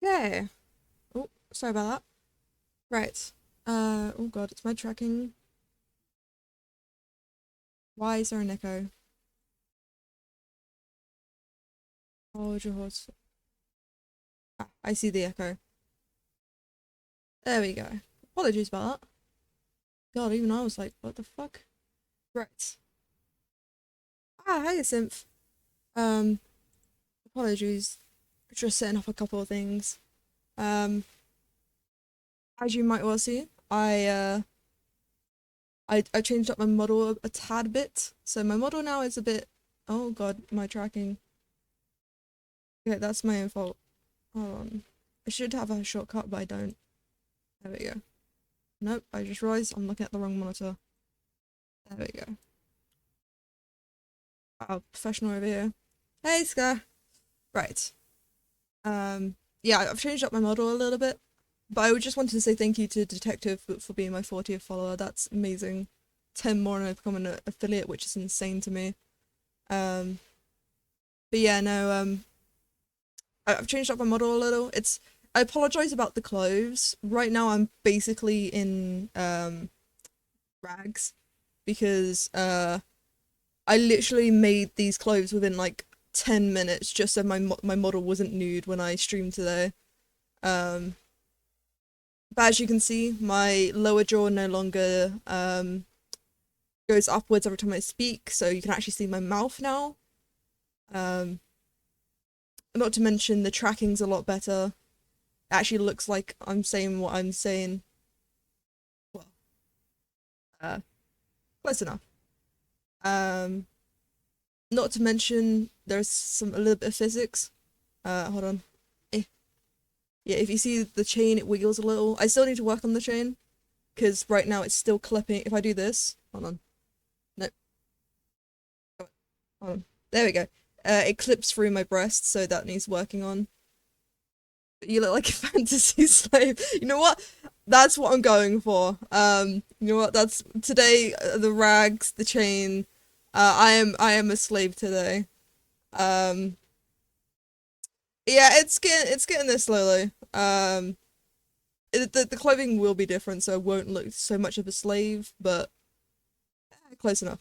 Okay. Oh, sorry about that. Right. Oh god, it's my tracking. Why is there an echo? Hold your horse. Ah, I see the echo. There we go. Apologies about that. God, even I was like, what the fuck? Right. Ah, hey, Synth. Um, Apologies. Just setting up a couple of things. Um, as you might well see, I changed up my model a tad bit. So my model now is a bit. Oh god, my tracking. Okay, that's my own fault. Hold on. I should have a shortcut, but I don't. There we go. Nope, I just realized I'm looking at the wrong monitor. There we go. Wow, professional over here. Hey, Ska. Right. Yeah, I've changed up my model a little bit, but I would just wanted to say thank you to Detective for being my 40th follower. That's amazing. 10 more and I've become an affiliate, which is insane to me. Um, but yeah, no, I've changed up my model a little. I apologize about the clothes. Right now I'm basically in, rags because, I literally made these clothes within like 10 minutes just so my model wasn't nude when I streamed today. Um, but as you can see, my lower jaw no longer goes upwards every time I speak, so you can actually see my mouth now. Um, Not to mention the tracking's a lot better. It actually looks like I'm saying what I'm saying. Well, uh, close enough. Um, Not to mention there's a little bit of physics. Hold on. Eh. Yeah, if you see the chain, it wiggles a little. I still need to work on the chain because right now it's still clipping. If I do this, hold on. No, hold on. There we go. It clips through my breast, so that needs working on. You look like a fantasy slave. You know what? That's what I'm going for. You know what? That's today. The rags, the chain. I am a slave today. Um, yeah, it's getting there slowly. The clothing will be different, so I won't look so much of a slave, but close enough.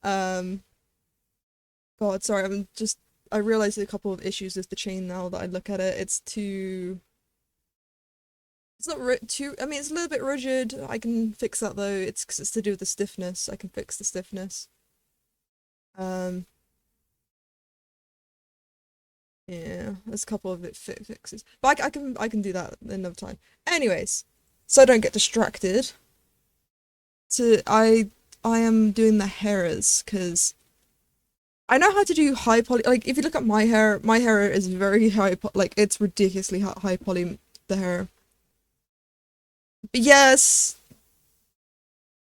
Um, God, sorry, I realized a couple of issues with the chain now that I look at it. It's not too, I mean, it's a little bit rigid. I can fix that though. It's 'cause it's to do with the stiffness. I can fix the stiffness. Um, yeah, there's a couple of fixes, but I can do that another time. Anyways, so I don't get distracted. To I am doing the hairs because I know how to do high poly. Like if you look at my hair is very high. Like it's ridiculously high poly. The hair. But yes,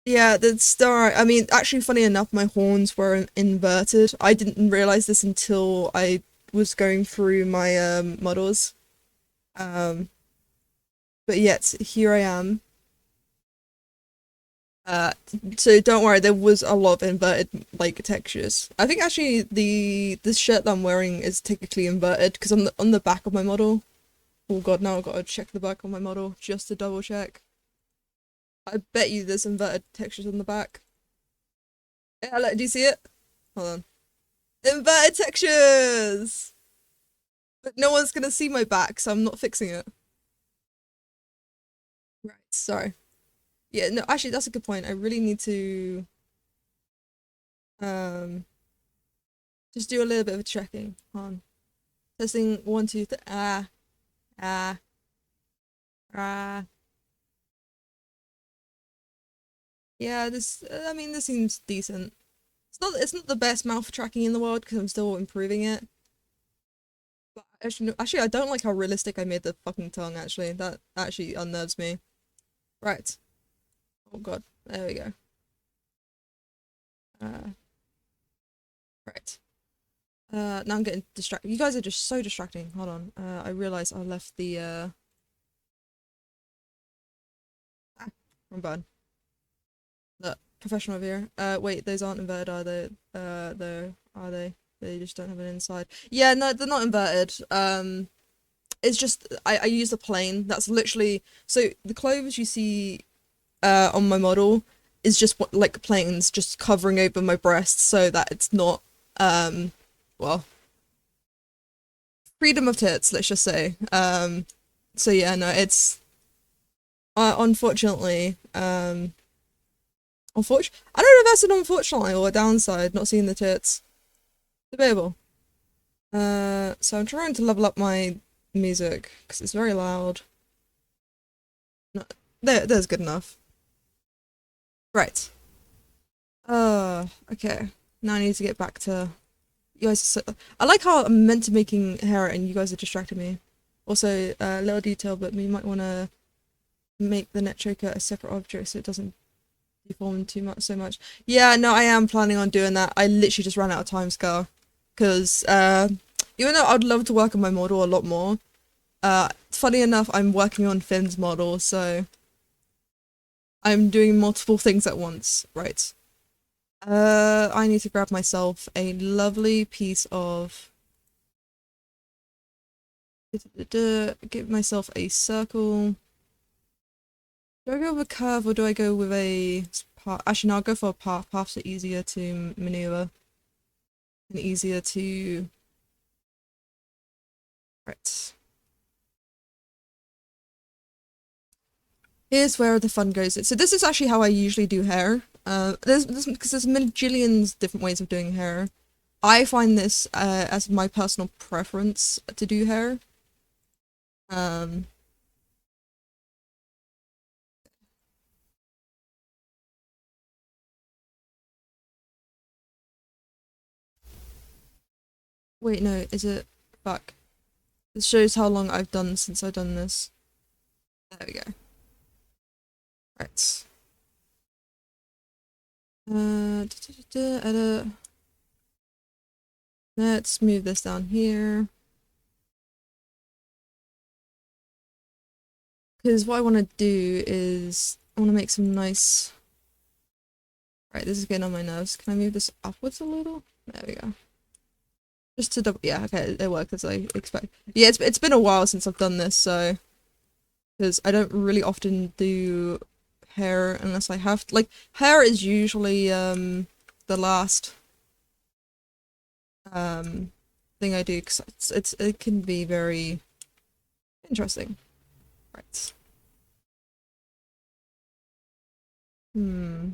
yeah, that's alright. I mean, actually, funny enough, my horns were inverted. I didn't realize this until I was going through my models. Um, but yet here I am. Uh, so don't worry, there was a lot of inverted like textures. I think actually this shirt that I'm wearing is technically inverted because on the back of my model. Oh god, now I've got to check the back of my model just to double check. I bet you there's inverted textures on the back. Yeah, look, do you see it? Hold on. Inverted textures! But no one's gonna see my back, so I'm not fixing it. Right, sorry. Yeah, no, actually, that's a good point. I really need to um just do a little bit of checking. Hold on. Testing one, two, ah, ah. Yeah, I mean, this seems decent. It's not the best mouth tracking in the world because I'm still improving it. But actually, no, actually, I don't like how realistic I made the fucking tongue. Actually, that actually unnerves me. Right. Oh god. There we go. Uh, right. Now I'm getting distracted. You guys are just so distracting. Hold on. I realize I left the ah, wrong button. Look, professional over here. Wait, those aren't inverted, are they? Are they? They just don't have an inside. Yeah, no, they're not inverted. it's just I use a plane. That's literally so the clothes you see on my model is just what like planes just covering over my breasts so that it's not well freedom of tits, let's just say. So yeah, no, it's unfortunately I don't know if that's an unfortunately or a downside, not seeing the tits. Debatable. So I'm trying to level up my music because it's very loud. No, there's good enough. Right. Okay. Now I need to get back to you guys. Are so, I like how I'm meant to making hair and you guys are distracting me. Also, little detail, but we might want to make the net choker a separate object so it doesn't deform too much. So much. Yeah, no, I am planning on doing that. I literally just ran out of time, Scar, because even though I'd love to work on my model a lot more, funny enough, I'm working on Finn's model, so I'm doing multiple things at once. Right. I need to grab myself a lovely piece of give myself a circle. Do I go with a curve or do I go with a path? Actually, no, I'll go for a path. Paths are easier to maneuver and easier to. Right. Here's where the fun goes. So this is actually how I usually do hair. There's because there's millions different ways of doing hair. I find this as my personal preference to do hair. Um, Wait, no, is it? Fuck. This shows how long I've done since I've done this. There we go. Right. Edit. Let's move this down here. Because what I want to do is I want to make some nice. Right, this is getting on my nerves. Can I move this upwards a little? There we go. Just to double. Yeah, okay, it worked as I expect. Yeah, it's been a while since I've done this, so because I don't really often do hair unless I have to. Like hair is usually the last thing I do because it can be very interesting. Right. Hmm.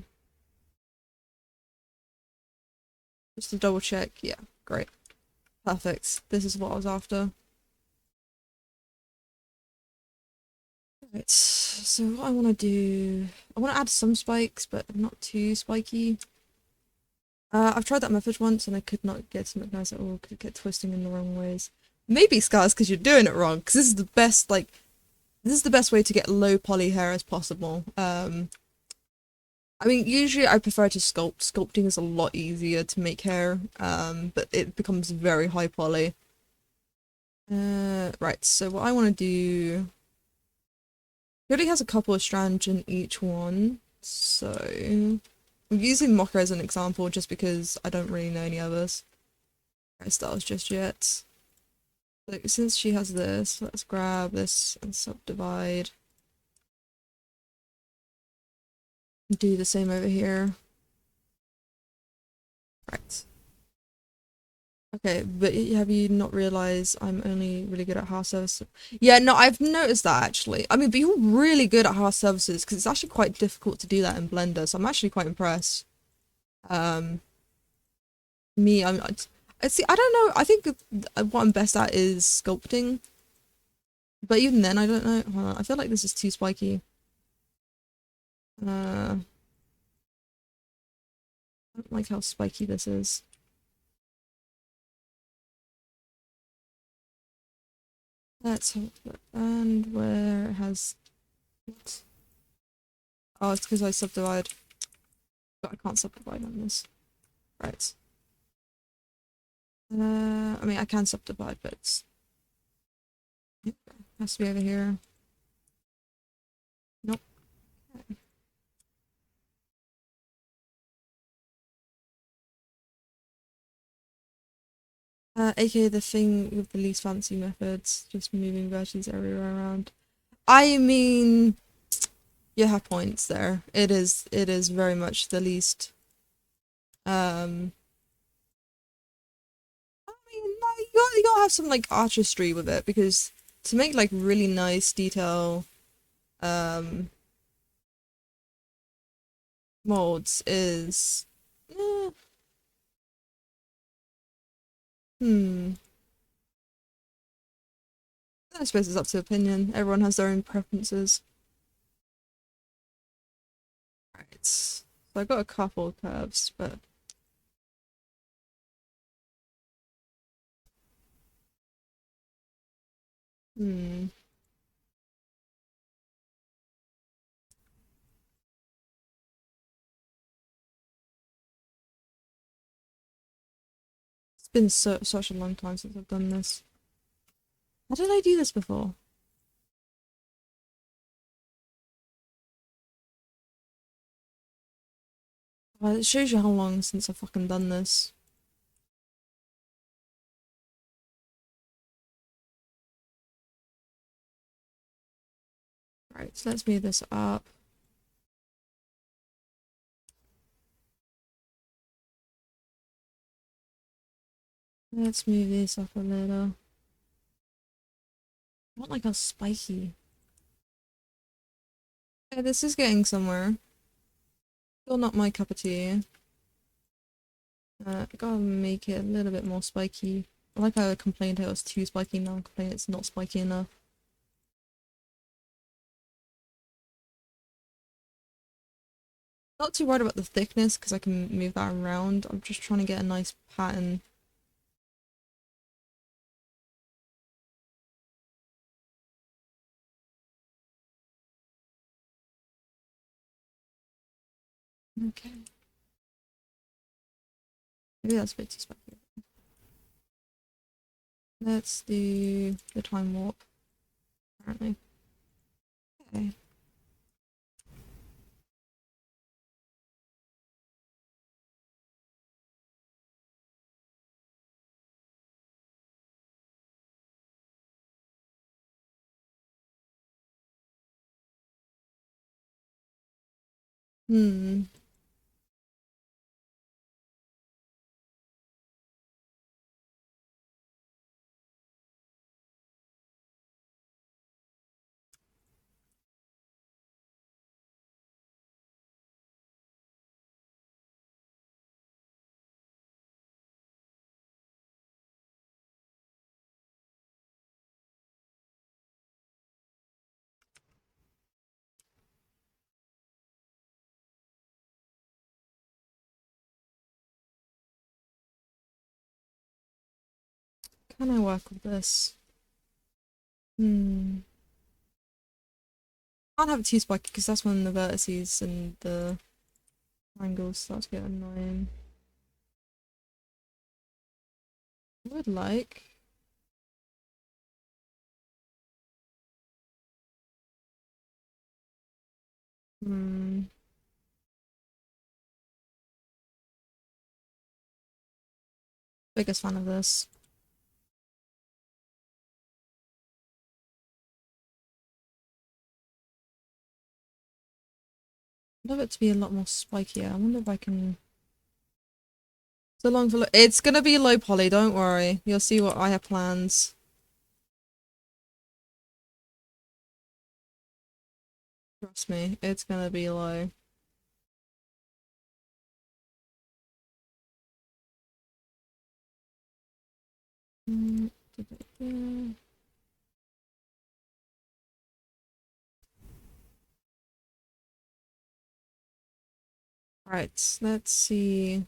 Just to double check. Yeah, great. Perfect. This is what I was after. Right. So what I want to do, I want to add some spikes, but not too spiky. I've tried that method once and I could not get something nice at all. Could get twisting in the wrong ways. Maybe Scars because you're doing it wrong. Because this is the best, like, this is the best way to get low poly hair as possible. I mean, usually I prefer to sculpt. Sculpting is a lot easier to make hair, but it becomes very high poly. Right, so what I want to do... It already has a couple of strands in each one, so... I'm using Mocha as an example just because I don't really know any others hairstyles just yet. So since she has this, let's grab this and subdivide. Do the same over here. Right. Okay, but have you not realized I'm only really good at house services? Yeah, no, I've noticed that actually. I mean, but you're really good at house services because it's actually quite difficult to do that in Blender, so I'm actually quite impressed. Um, me, I see, I don't know, I think what I'm best at is sculpting, but even then, I don't know. Hold on, I feel like this is too spiky. I don't like how spiky this is. Let's hope that, and where it has... Oh, it's because I subdivide. But I can't subdivide on this. Right. I mean, I can subdivide, but it's... It has to be over here. Nope. Okay. aka the thing with the least fancy methods, just moving versions everywhere around. I mean, you have points there. It is very much the least. I mean, no, you gotta have some like artistry with it because to make like really nice detail, um, molds is, eh, hmm. I suppose it's up to opinion. Everyone has their own preferences. Right. So I got a couple of curves, but hmm. It's been such a long time since I've done this. How did I do this before? Well, it shows you how long since I've fucking done this. Right, so let's move this up. Let's move this up a little. I want like a spiky. Yeah, this is getting somewhere. Still not my cup of tea. Gotta make it a little bit more spiky. I like how I complained it was too spiky, now I complain it's not spiky enough. Not too worried about the thickness because I can move that around. I'm just trying to get a nice pattern. Okay. Maybe that's a bit too spiky. Let's do the time warp, apparently. Okay. Hmm. Can I work with this? Hmm. Can't have it too spiky because that's when the vertices and the angles start to get annoying. I would like. Hmm. Biggest fan of this. I'd love it to be a lot more spikier. I wonder if I can. So long for it's gonna be low poly, don't worry. You'll see what I have plans. Trust me, it's gonna be low. Mm, right, let's see.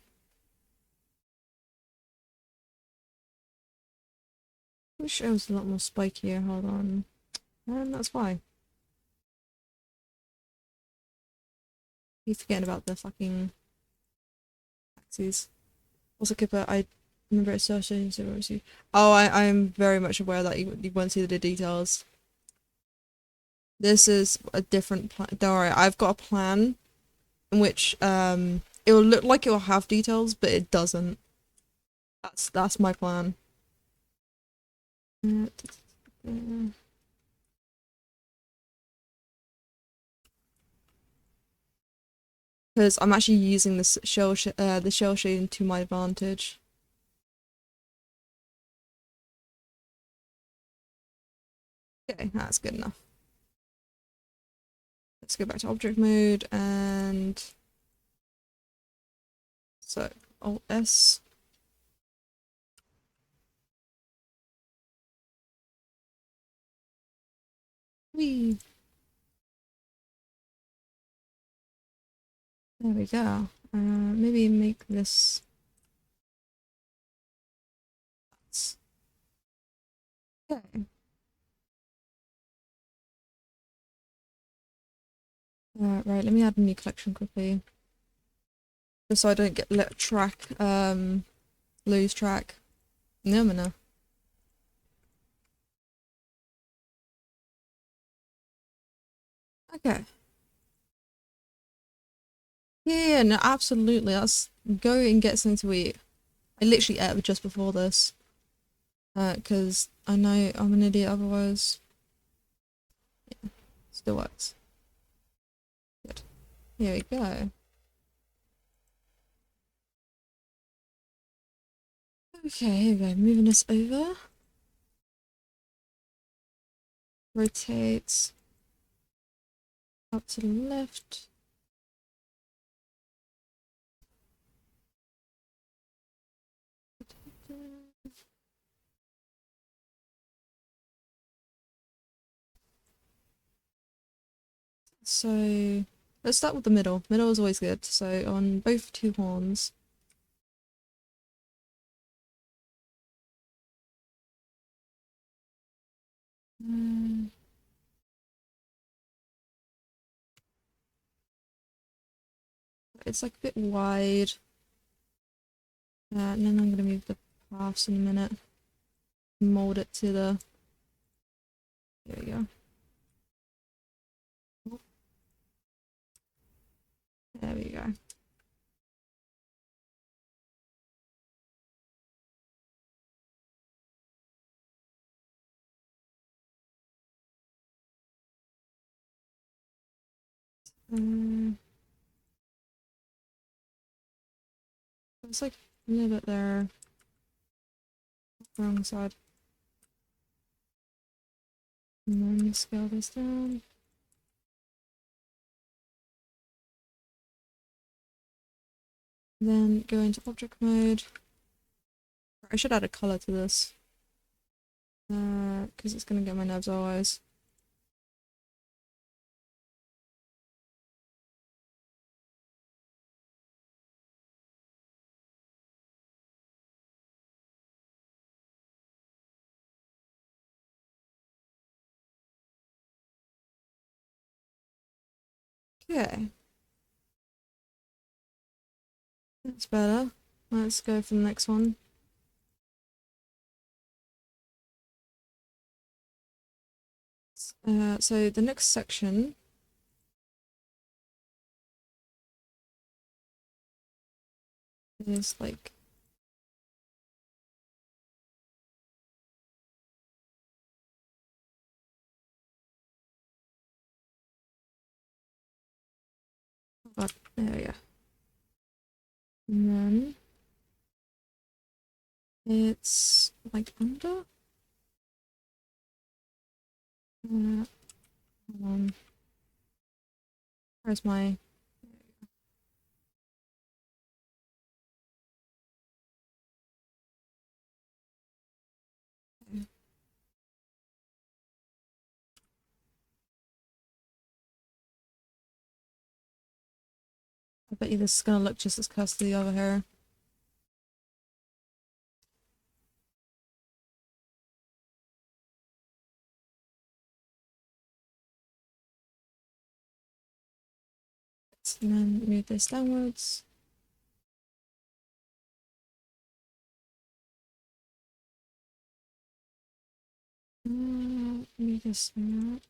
Wish it was a lot more spikier. Hold on. And that's why. Keep forgetting about the fucking axes. Also, Kipper, I remember associating to Oh, I'm very much aware that you won't see the details. This is a different plan. Don't worry, I've got a plan in which it will look like it will have details, but it doesn't. That's my plan. Because I'm actually using this the shell shading to my advantage. Okay, that's good enough. Let's go back to object mode and so Alt S. Whee. There we go. Maybe make this. Okay. Right, let me add a new collection quickly. Just so I don't get lose track. No. Okay. Yeah, no, absolutely. Let's go and get something to eat. I literally ate just before this. Because I know I'm an idiot otherwise. Yeah, still works. Good. Here we go. Okay, here we go. Moving this over. Rotate up to the left. So let's start with the middle. Middle is always good. So on both two horns. It's like a bit wide. And then I'm gonna move the paths in a minute. Mold it to the. There we go. There we go. It's like a little bit there. Wrong side. And then scale this down. Then go into object mode. I should add a color to this. Because it's gonna get my nerves otherwise. Okay. That's better. Let's go for the next one. So the next section is like there we go. And then it's like under. Hold on. Where's my I bet you this is gonna look just as custody over here. And then move this downwards. Move this out.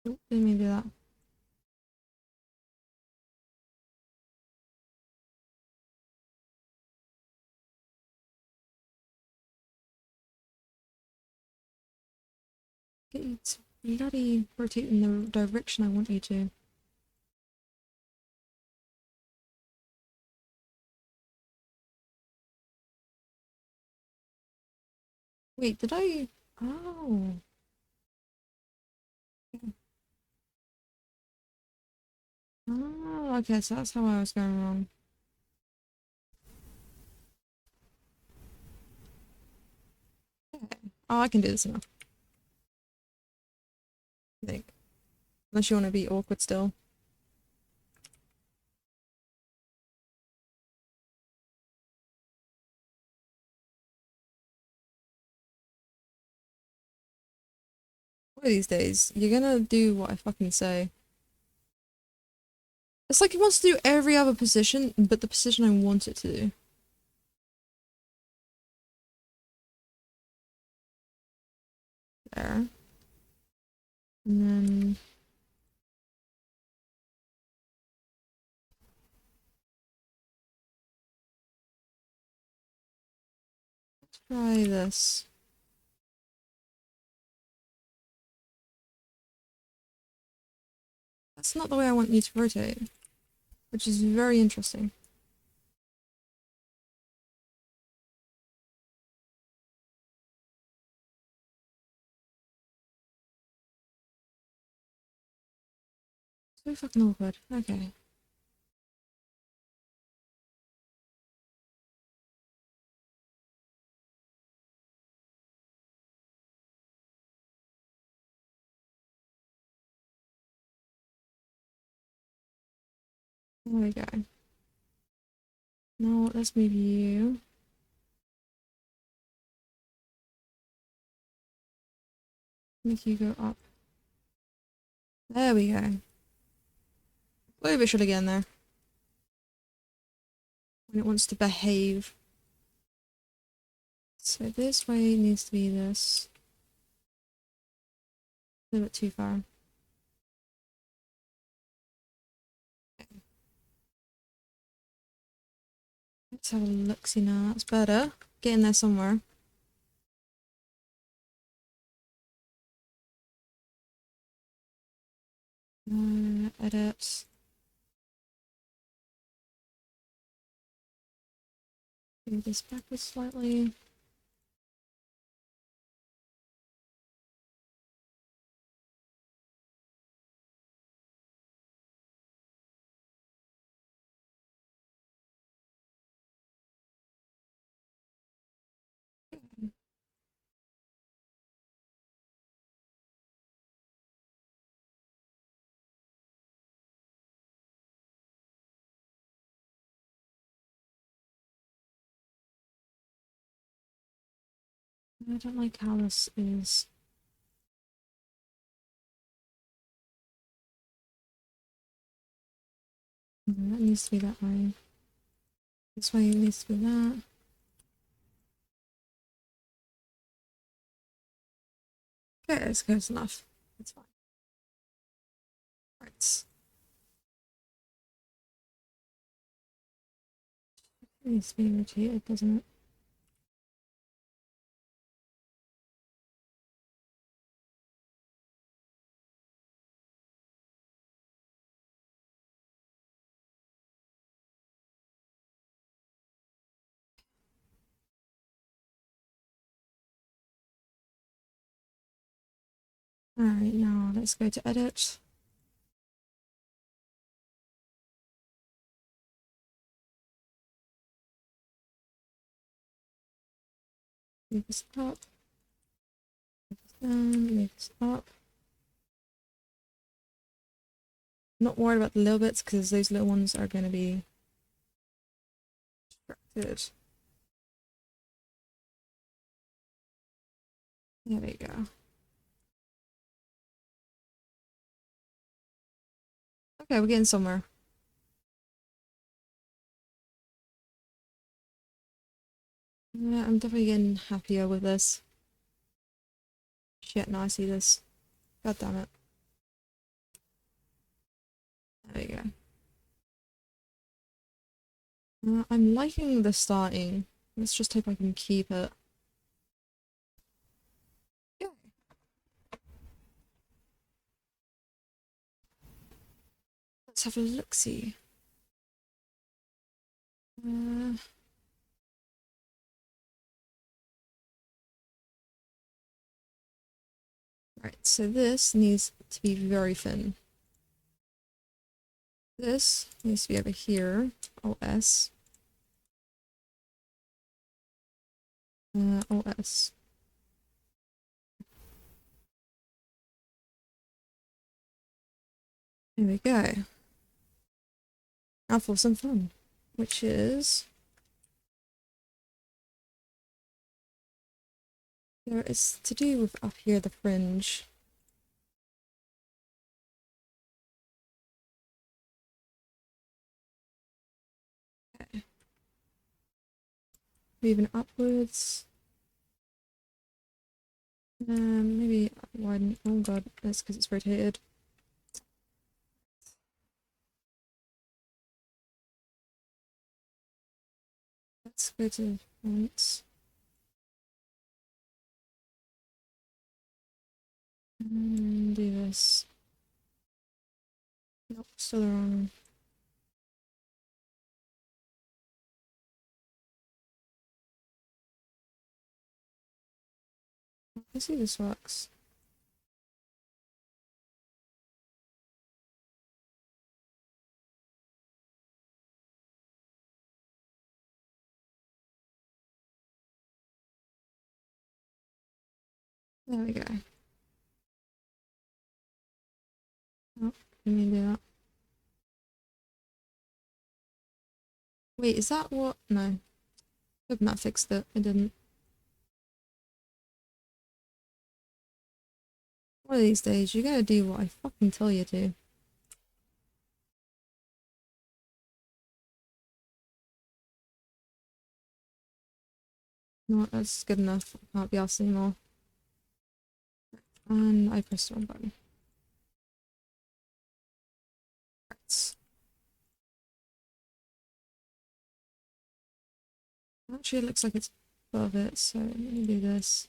Oh, didn't mean to do that. Get you to bloody rotate in the direction I want you to. Wait, did I? Oh. Oh, okay, so that's how I was going wrong. Okay. Oh, I can do this now. I think. Unless you want to be awkward still. One of these days, you're gonna do what I fucking say. It's like it wants to do every other position, but the position I want it to do. There. And then... let's try this. That's not the way I want you to rotate, which is very interesting. So fucking awkward. Okay. There we go. Now let's move you. Make you go up. There we go. Low visual again there. When it wants to behave. So this way needs to be this. A little bit too far. Let's have a look-see now. That's better. Get in there somewhere. Edit. Move this backwards slightly. I don't like how this is. That needs to be that way. This way it needs to be that. Okay, it's close enough. It's fine. Right. It needs to be rotated, doesn't it? Alright, now let's go to edit. Move this up. Move this down. Move this up. Not worried about the little bits because those little ones are going to be distracted. There we go. Okay, we're getting somewhere. Yeah, I'm definitely getting happier with this. Shit, now I see this. God damn it. There we go. I'm liking the starting. Let's just hope I can keep it. Yeah. Let's have a look-see. Right, so this needs to be very thin. This needs to be over here. OS. OS. There we go. Now for some fun, which is there is to do with up here the fringe. Okay. Moving upwards. Maybe widen. Oh god, that's because it's rotated. Let's go to fonts. And do this. Nope, still the wrong. Let's see if this works. There we go. Oh, let me do that. Wait, is that what? No. Hope that fixed it. It didn't. One of these days, you're gonna do what I fucking tell you to. No, that's good enough. I can't be asked anymore. And I pressed the wrong button. Right. Actually, it looks like it's above it, so let me do this.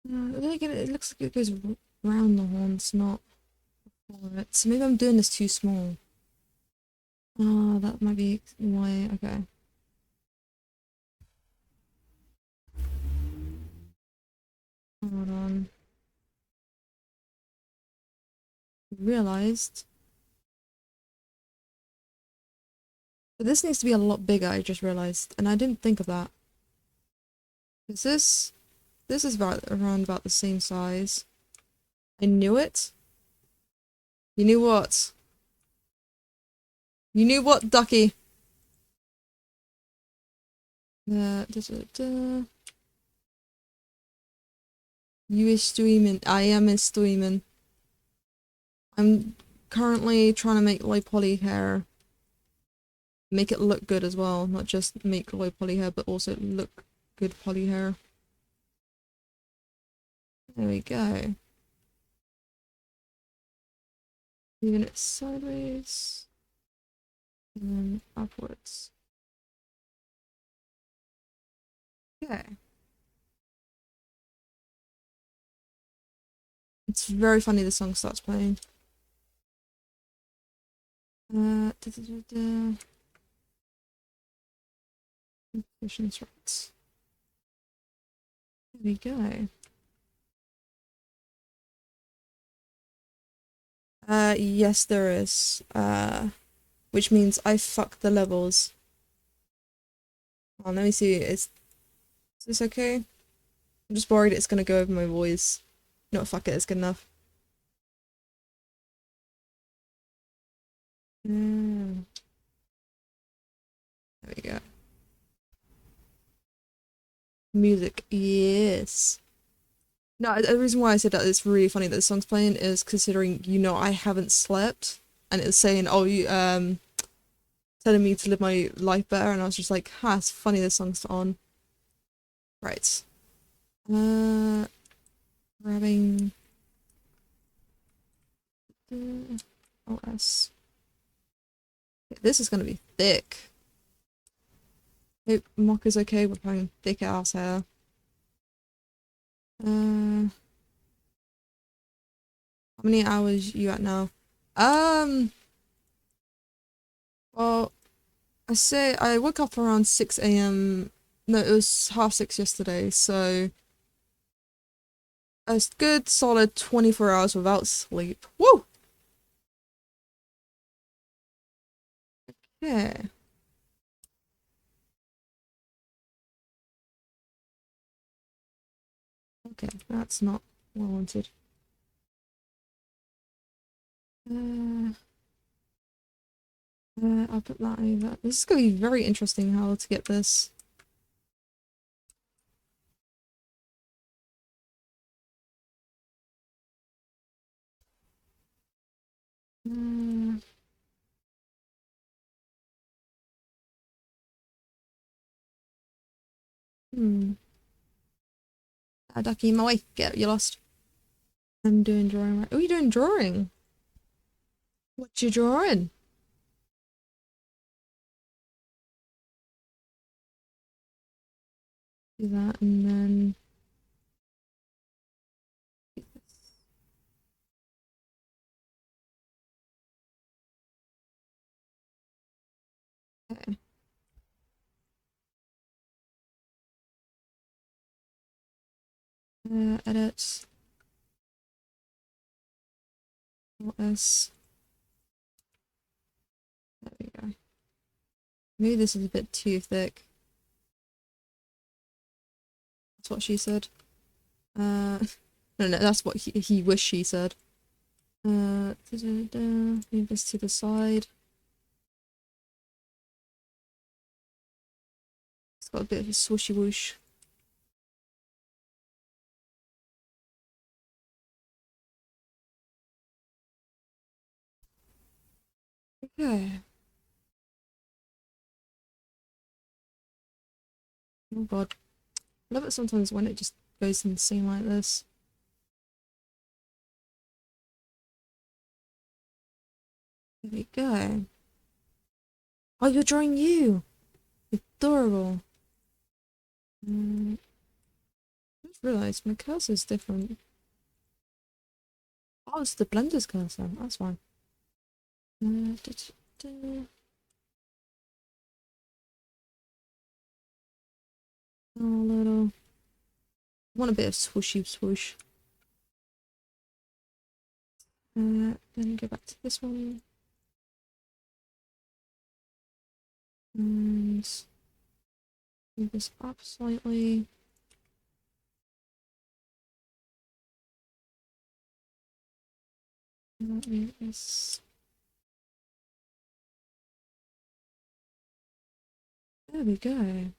Then again, it looks like it goes around the horns, not for it. So maybe I'm doing this too small. Oh, that might be why. Okay. Hold on. Realized. But this needs to be a lot bigger, I just realized. And I didn't think of that. Is this is about around about the same size. I knew it. You knew what? You knew what, Ducky? Da, da, da. You is streaming. I am is streaming. I'm currently trying to make low poly hair. Make it look good as well. Not just make low poly hair, but also look good poly hair. There we go. Moving it sideways. And then upwards. Okay. It's very funny the song starts playing. Da, da, da, da. Positions right. There we go. Yes there is. Which means I fucked the levels. Oh, let me see, is this okay? I'm just worried it's gonna go over my voice. No, fuck it, it's good enough. There we go. Music, yes. No, the reason why I said that it's really funny that the song's playing is considering, you know, I haven't slept and it's saying, oh, you, telling me to live my life better, and I was just like, ha, it's funny this song's on. Right. Grabbing the OS. This is gonna be thick. Hope Mock is okay with having thick ass hair. How many hours you at now? Um, well, I say I woke up around 6 a.m. No, it was half 6 yesterday, so a good solid 24 hours without sleep. Woo! Yeah. Okay, that's not what I wanted. Uh, I'll put that over. This is gonna be very interesting how to get this. Uh, hmm. Ducky, my wife, get you lost. I'm doing drawing right. Oh, you doing drawing? What you drawing? Do that and then. Okay. Edit. S. There we go. Maybe this is a bit too thick. That's what she said. No, no, that's what he wished she said. Move this to the side. It's got a bit of a swooshy whoosh. Okay. Oh god. I love it sometimes when it just goes insane like this. There we go. Oh, you're drawing you! Adorable. I just realised my cursor's different. Oh, it's the blender's cursor. That's fine. Da, da, da. Oh, little. I want a bit of swooshy swoosh. Then go back to this one. And move this up slightly. Move this. There we go.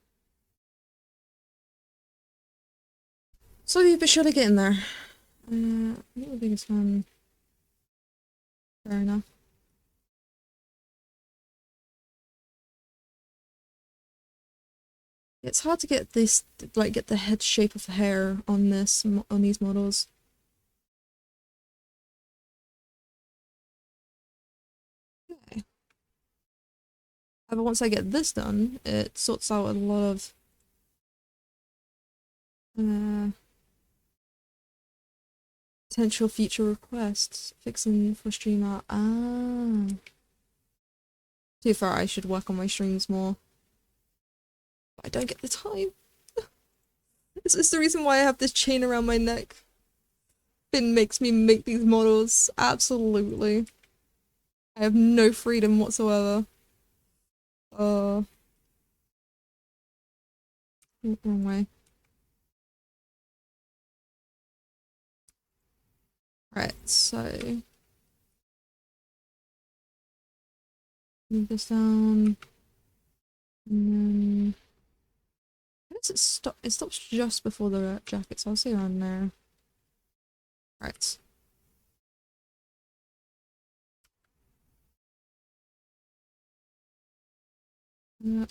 Slowly but surely getting there. Not the biggest one. Fair enough. It's hard to get this, like, get the head shape of the hair on on these models. Okay. However, once I get this done, it sorts out a lot of uh, potential future requests. Fixing for streamer. Ah. Too far, I should work on my streams more. But I don't get the time. This is the reason why I have this chain around my neck. Finn makes me make these models. Absolutely. I have no freedom whatsoever. Uh, wrong way. Right, so move this down, and then how does it stop? It stops just before the jacket, so I'll say around there. Right.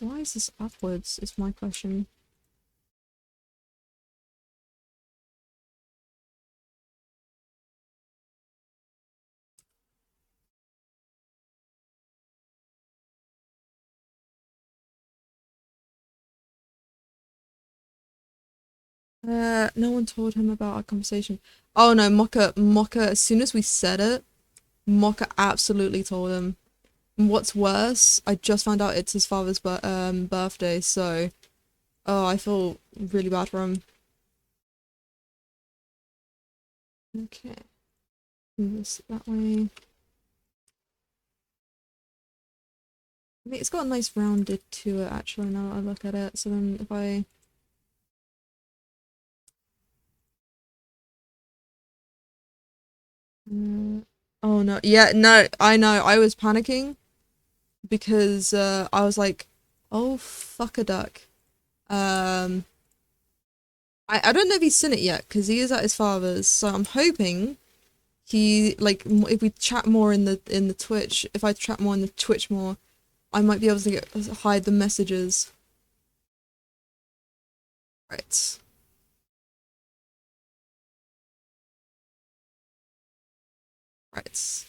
Why is this upwards? Is my question. No one told him about our conversation. Oh no, Mocha, as soon as we said it, Mocha absolutely told him. And what's worse, I just found out it's his father's birthday, so oh, I feel really bad for him. Okay, move this that way. I think it's got a nice rounded to it actually now that I look at it. So then if I oh no, yeah, no, I know, I was panicking because I was like, oh fuck a duck. Um, I don't know if he's seen it yet because he is at his father's, so I'm hoping he like if we chat more in the Twitch, if I chat more in the Twitch more, I might be able to hide the messages. Right. Right.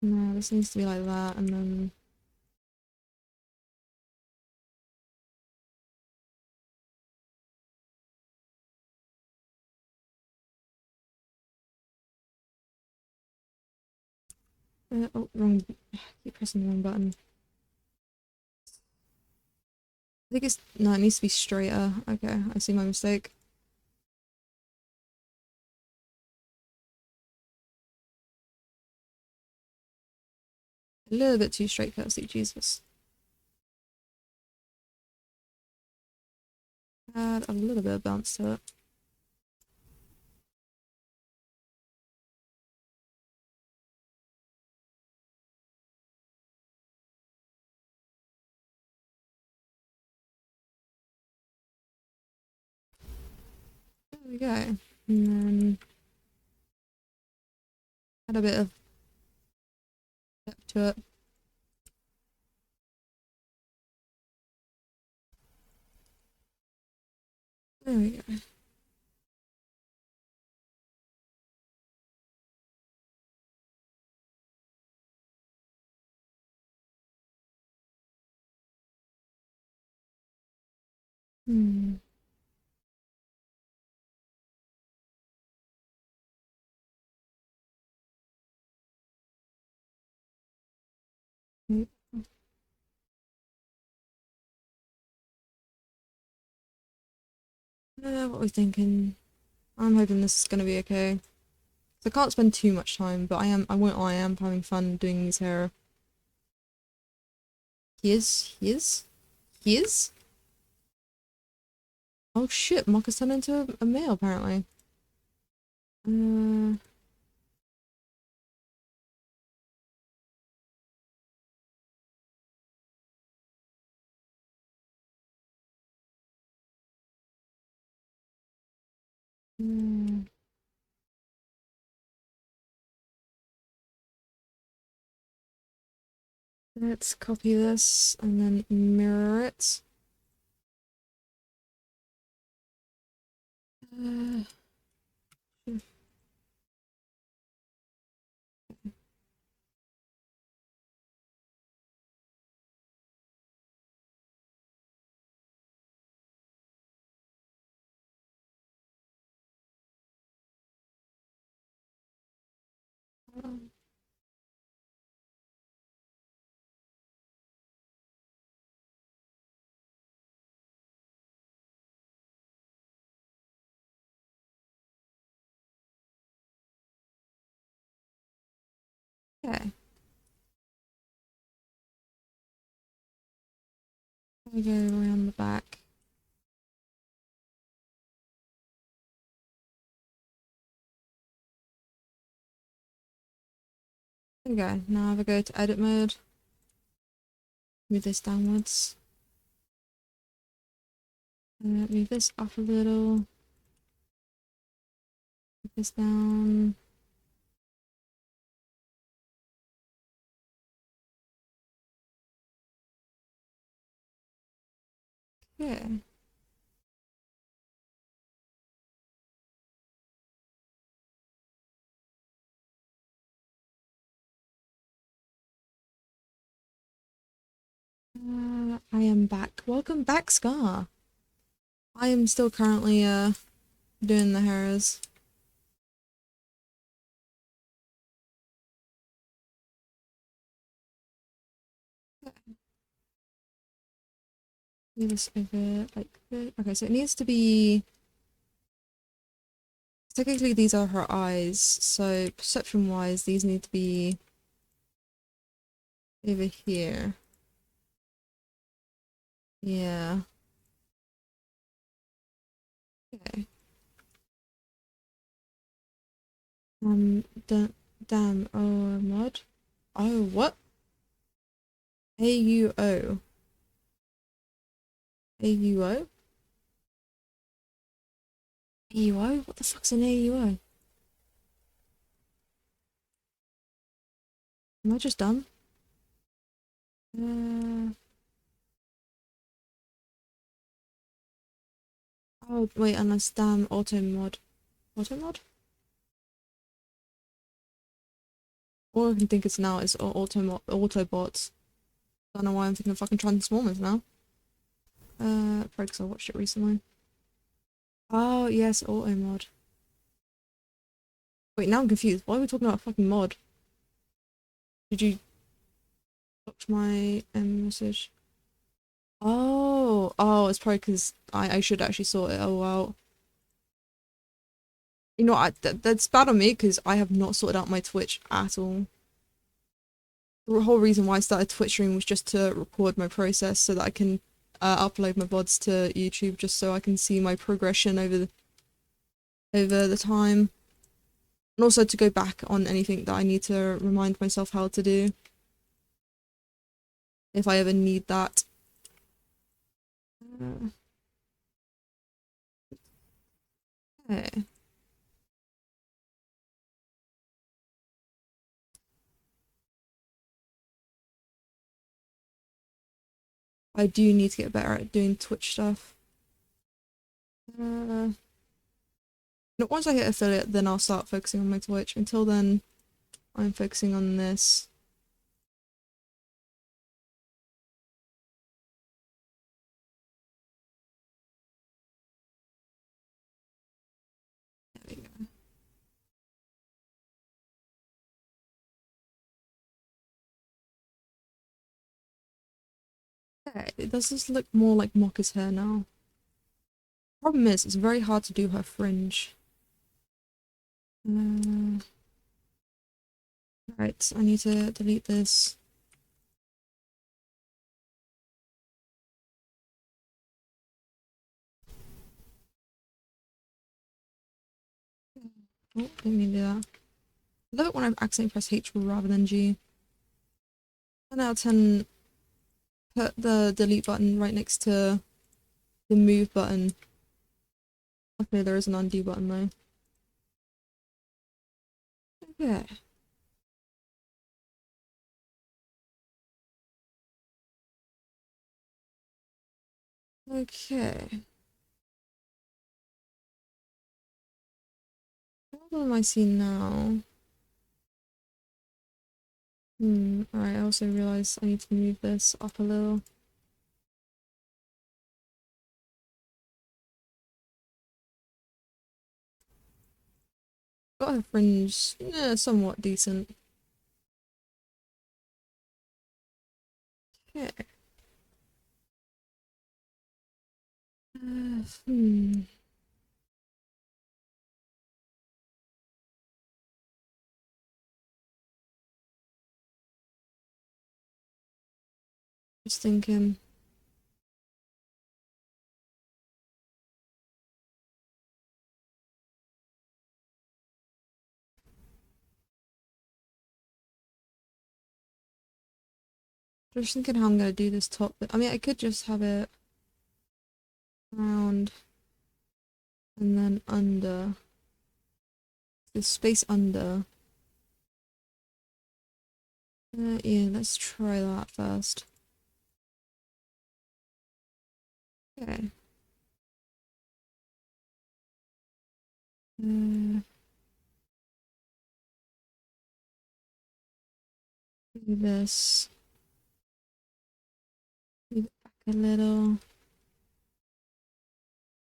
No, this needs to be like that, and then oh, wrong. Keep pressing the wrong button. I think it's no, it needs to be straighter. Okay, I see my mistake. A little bit too straight, Kirsty, Jesus. Add a little bit of bounce to it. There we go. And then add a bit of depth to it. There we go. Hmm. What are we thinking? I'm hoping this is gonna be okay. So I can't spend too much time, but I won't lie, I am having fun doing these hair. He is? He is? He is? Oh shit, Mocka's turned into a male apparently. Uh, hmm. Let's copy this and then mirror it. Uh, okay. We go around the back. There we go. Now if I go to edit mode, move this downwards. Move this up a little. Move this down. Okay. I am back. Welcome back, Scar. I am still currently doing the hairs. Move this over like this. Okay, so it needs to be. Technically, these are her eyes, so perception-wise, these need to be over here. Yeah. Okay. Damn. Oh, mod. Oh, what? AUO. AUO? AUO? What the fuck's an AUO? Am I just dumb? Uh. Oh, wait, unless damn auto mod. Auto mod? All I can think is now is Autobots. Don't know why I'm thinking of fucking Transformers now. Probably because I watched it recently. Oh, yes, auto mod. Wait, now I'm confused. Why are we talking about a fucking mod? Did you block my message? Oh, it's probably because I should actually sort it all out. You know, that's bad on me because I have not sorted out my Twitch at all. The whole reason why I started Twitch stream was just to record my process so that I can upload my VODs to YouTube just so I can see my progression over the time. And also to go back on anything that I need to remind myself how to do. If I ever need that. Okay. I do need to get better at doing Twitch stuff. Once I hit affiliate, then I'll start focusing on my Twitch. Until then, I'm focusing on this. There we go. Okay, does this look more like Mokka's hair now? Problem is, it's very hard to do her fringe. Right, I need to delete this. Oh, didn't mean to do that. I love it when I accidentally press H rather than G. 10 out of 10, put the delete button right next to the move button. Luckily there is an undo button though. Okay. Okay. What am I seeing now? Alright, I also realize I need to move this up a little. Got her fringe, somewhat decent. Okay. Uh, hmm. Just thinking. Just thinking how I'm gonna do this top bit. I mean, I could just have it around and then under. The space under. Yeah, let's try that first. Okay. Do this. a little.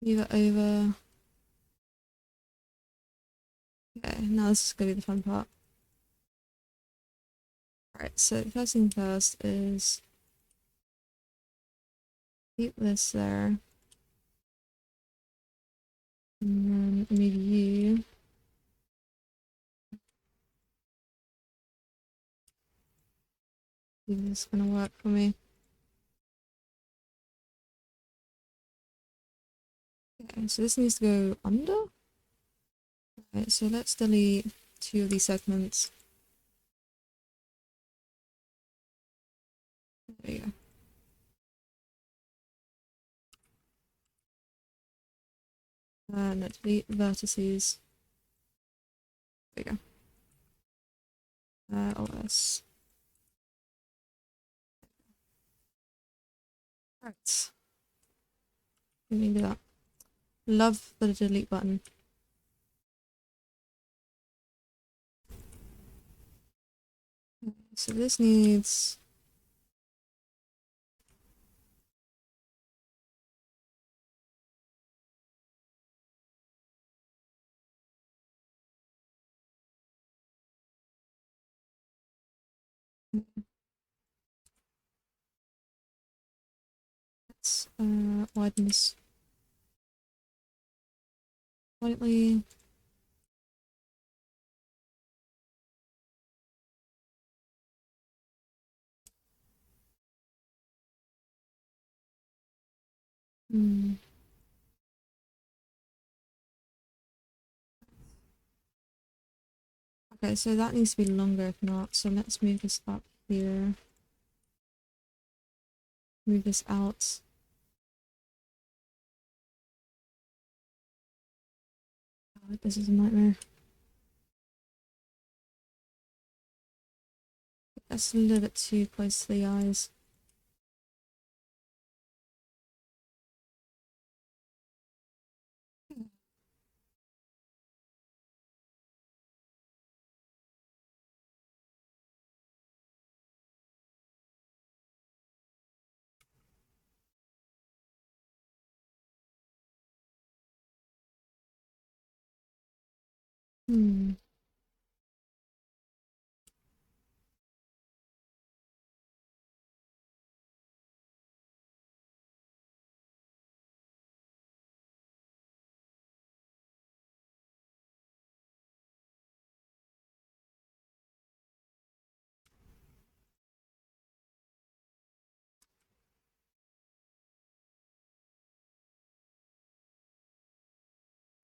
Move it over. Okay, now this is gonna be the fun part. Alright, so first thing first is keep this there. And then move you. See if this is gonna work for me. Okay, so this needs to go under. Alright, so let's delete 2 of these segments. There you go. No, delete vertices. There you go. OS. Right. Let me do that. Love the delete button. So this needs... Let's widen this slightly. Hmm. Okay, so that needs to be longer if not, so let's move this up here. Move this out. God, this is a nightmare. That's a little bit too close to the eyes. Hmm.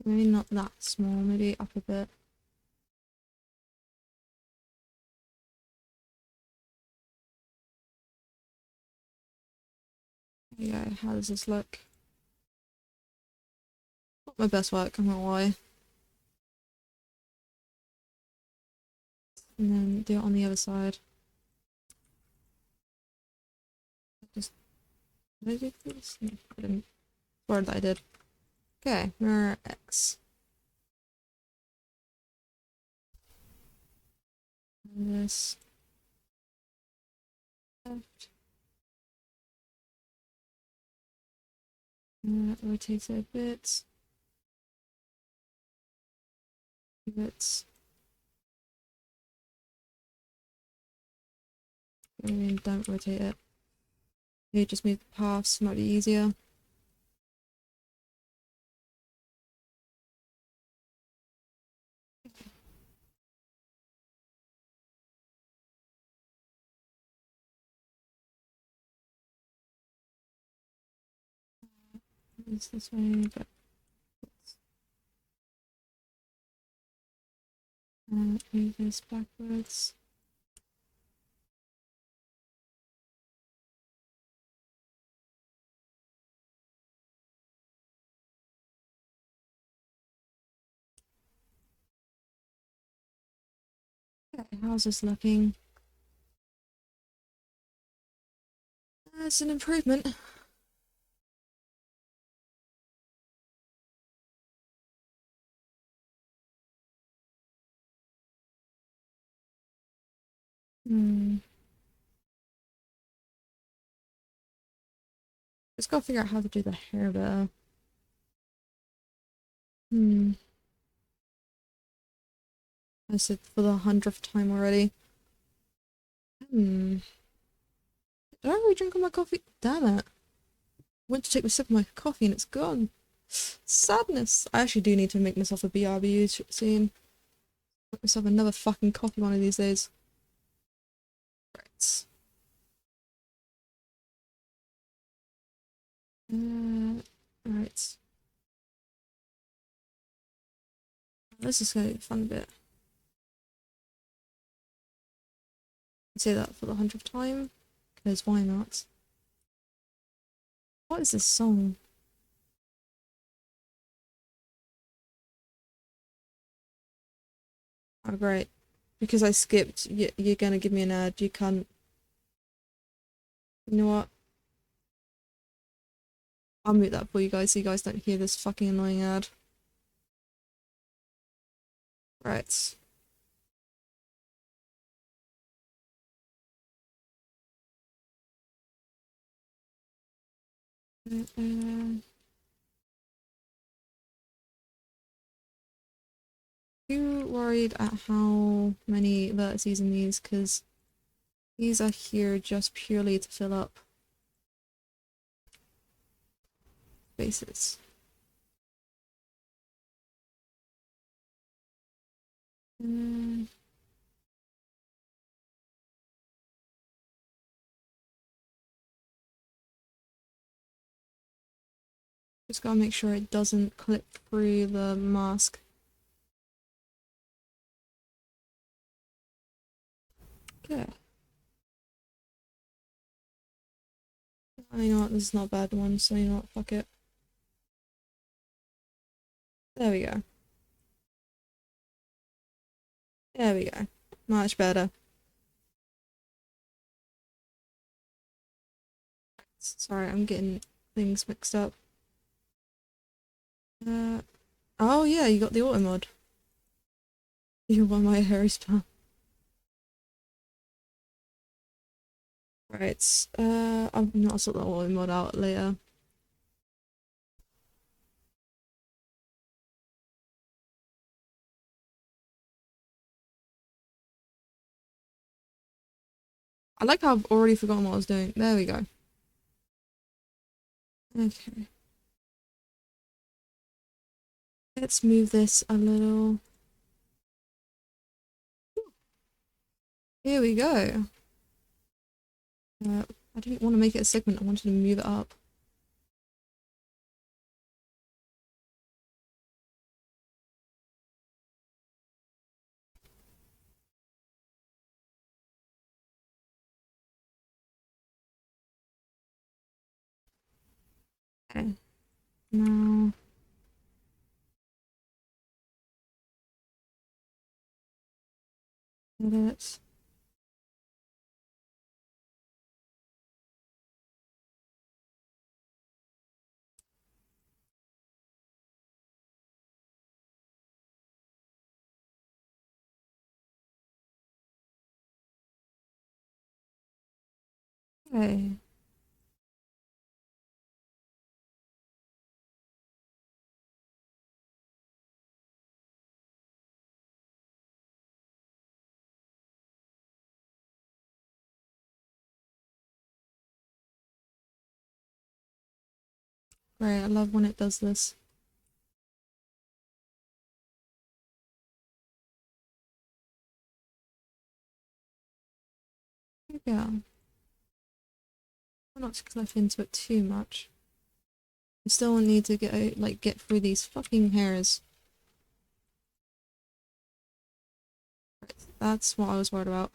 Maybe not that small, maybe up a bit. There you go, how does this look? Not my best work, I'm not gonna lie. And then do it on the other side. Just, did I do this? No, I didn't. Swear that I did. Okay, mirror X. And this left. Rotate it a bit. Bits. And don't rotate it. Maybe just move the paths, might be easier. It's this way, but move this backwards. Okay, how's this looking? It's an improvement. Hmm. Just gotta figure out how to do the hair better. Hmm. I said for the 100th time already. Hmm. Did I already drink all my coffee? Damn it. Went to take a sip of my coffee and it's gone. Sadness. I actually do need to make myself a BRB soon. Make myself another fucking coffee one of these days. Right. Right. This is gonna be the fun bit. Say that for the 100th time, because why not? What is this song? Oh, great. Because I skipped, you're gonna give me an ad, you can't. You know what? I'll mute that for you guys so you guys don't hear this fucking annoying ad. Right. Too worried at how many vertices in these, because these are here just purely to fill up spaces. Uh, just gotta make sure it doesn't clip through the mask. Okay. You know what, this is not a bad one, so you know what, fuck it. There we go. There we go. Much better. Sorry, I'm getting things mixed up. Oh yeah, you got the auto mod. You won my Harry spell. Right, I'm not sort the auto mod out later. I like how I've already forgotten what I was doing. There we go. Okay. Let's move this a little. Here we go. I didn't want to make it a segment, I wanted to move it up. Okay. Now. Edit. Okay. Great, I love when it does this. Yeah. Try not to clip into it too much. I still need to get through these fucking hairs. Right, that's what I was worried about.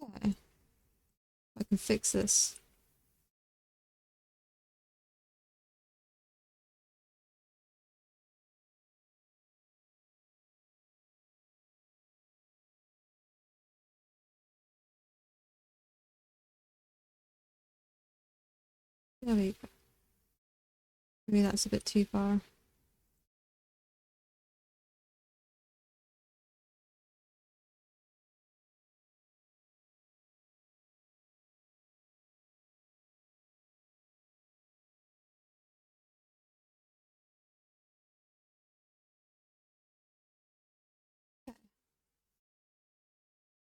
Okay. I can fix this. There we go. Maybe that's a bit too far.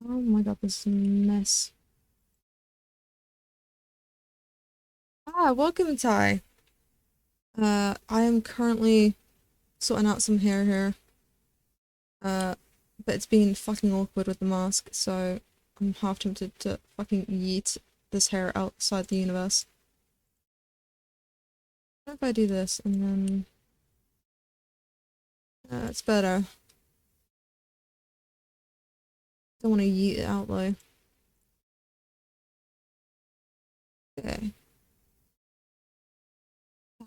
Oh my god, this is a mess. Ah, welcome, Ty. I am currently sorting out some hair here. But it's been fucking awkward with the mask, so I'm half tempted to fucking yeet this hair outside the universe. What if I do this and then it's better. Don't want to yeet it out though. Okay.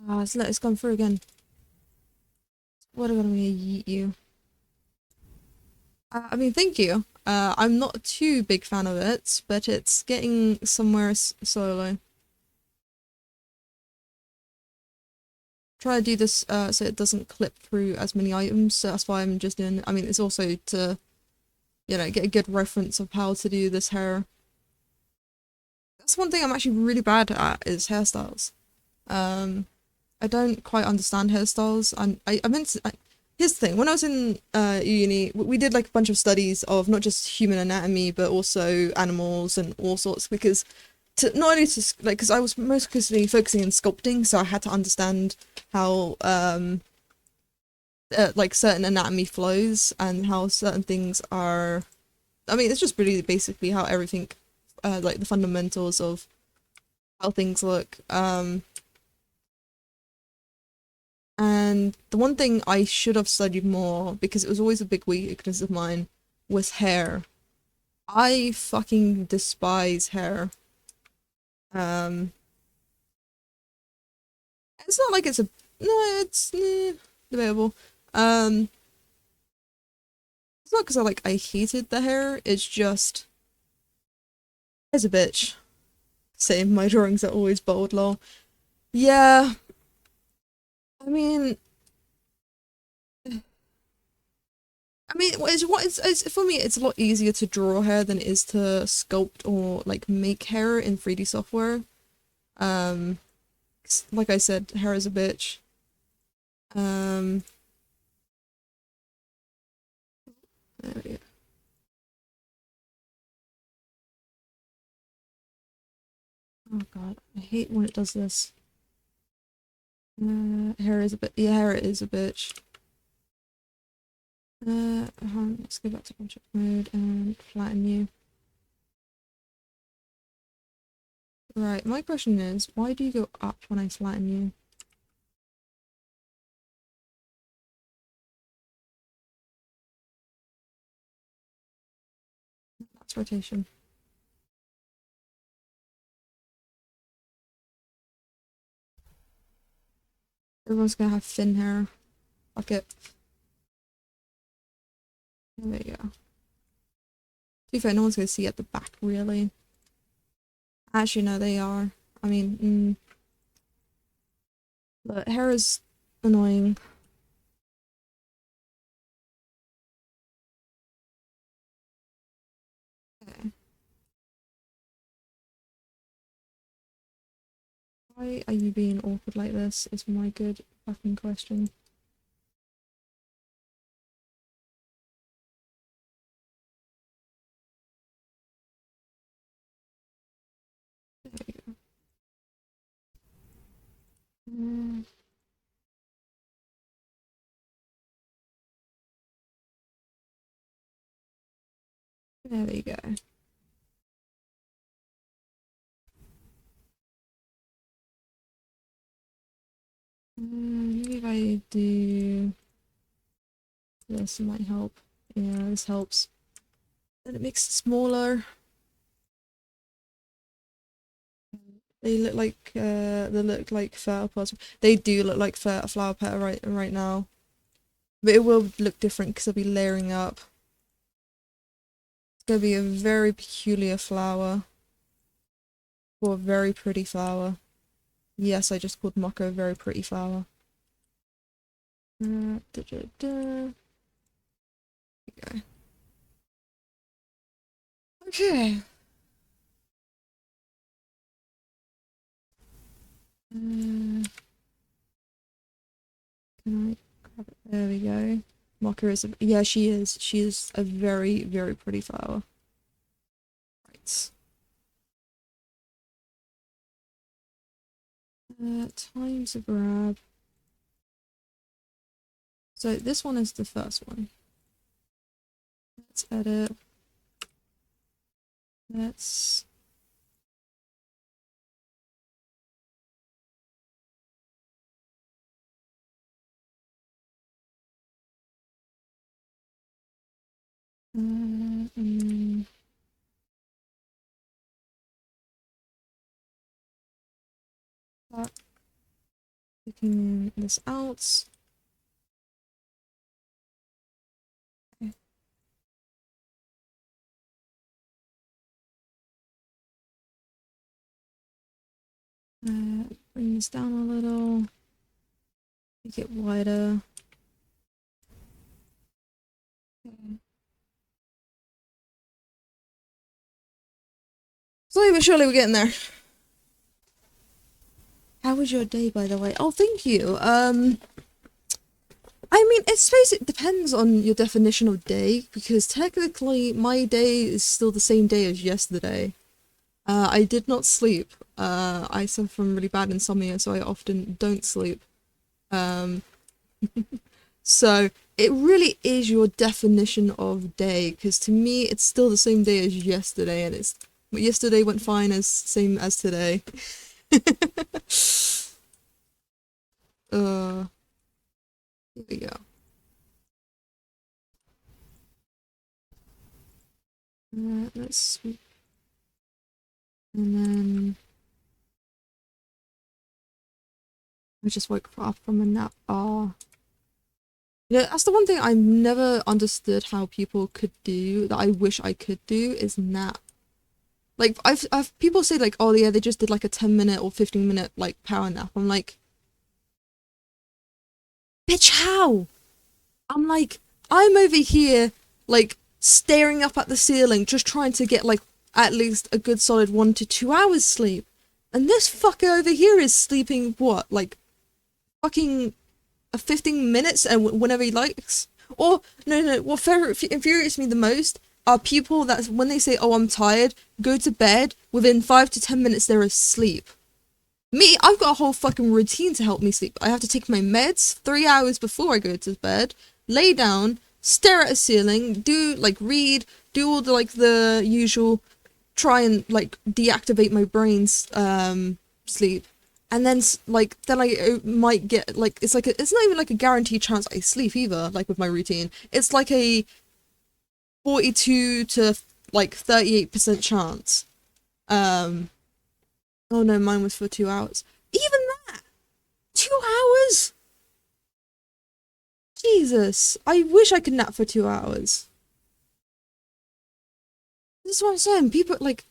Ah, it's gone through again. What am I gonna yeet you? I mean, thank you. I'm not a too big fan of it, but it's getting somewhere slowly. Try to do this so it doesn't clip through as many items, so that's why I'm just doing. I mean, it's also to, you know, get a good reference of how to do this hair. That's one thing I'm actually really bad at is hairstyles. I don't quite understand hairstyles. I meant to, here's the thing. When I was in uni, we did like a bunch of studies of not just human anatomy but also animals and all sorts because to not only to like because I was mostly focusing on sculpting, so I had to understand how like certain anatomy flows and how certain things are. I mean, it's just really basically how everything, like the fundamentals of how things look. And the one thing I should have studied more, because it was always a big weakness of mine, was hair. I fucking despise hair. Um, it's not like it's a no, it's debatable. Um, it's not because I hated the hair. It's just as a bitch. Same, my drawings are always bold, lol. Yeah, I mean, it's for me. It's a lot easier to draw hair than it is to sculpt or like make hair in 3D software. Um, like I said, hair is a bitch. Um, there we go. Oh god, I hate when it does this. Hair is a bit. Yeah, hair is a bitch. Let's go back to object mode and flatten you. Right, my question is, why do you go up when I flatten you? That's rotation. Everyone's gonna have thin hair. Fuck it. There you go. To be fair, no one's gonna see at the back, really. Actually, no, they are. I mean, but hair is annoying. Okay. Why are you being awkward like this? Is my good fucking question. There we go. Mm, there we go. Maybe if I do this, it might help. Yeah, this helps. Then it makes it smaller. They look like flower pots. They do look like a flower petal right now. But it will look different because they'll be layering up. It's gonna be a very peculiar flower. Or a very pretty flower. Yes, I just called Mako a very pretty flower. Da, da, da. There we go. Okay. Can I grab it? There we go. Mako is a, yeah, she is. She is a very, very pretty flower. Right. Time to grab. So this one is the first one. Let's edit. Let's. And then that. Taking this out. Okay. Bring this down a little. Make it wider. Okay. Slowly but surely we're getting there. How was your day, by the way? Oh, thank you. I mean, I suppose it depends on your definition of day, because technically my day is still the same day as yesterday. I did not sleep. I suffer from really bad insomnia, so I often don't sleep. So it really is your definition of day, because to me it's still the same day as yesterday, and it's yesterday went fine as same as today. Here we go. Let's sweep. And then I just woke up from a nap. You know, that's the one thing I've never understood how people could do that I wish I could do is nap. Like I've people say like, oh yeah, they just did like a 10-minute or 15-minute like power nap. I'm like, bitch, how? I'm like, I'm over here like staring up at the ceiling, just trying to get like at least a good solid 1 to 2 hours sleep. And this fucker over here is sleeping what, like fucking 15 minutes and whenever he likes. Or no, what infuriates me the most are people that when they say, oh, I'm tired, go to bed, within 5 to 10 minutes they're asleep. Me, I've got a whole fucking routine to help me sleep. I have to take my meds 3 hours before I go to bed, lay down, stare at a ceiling, do like read, do all the like the usual, try and like deactivate my brain's sleep. And then like then I might get like it's not even like a guaranteed chance I sleep either, like with my routine. It's like a 42 to like 38% chance. Oh no, mine was for 2 hours. Even that! 2 hours? Jesus, I wish I could nap for 2 hours. This is what I'm saying. People like,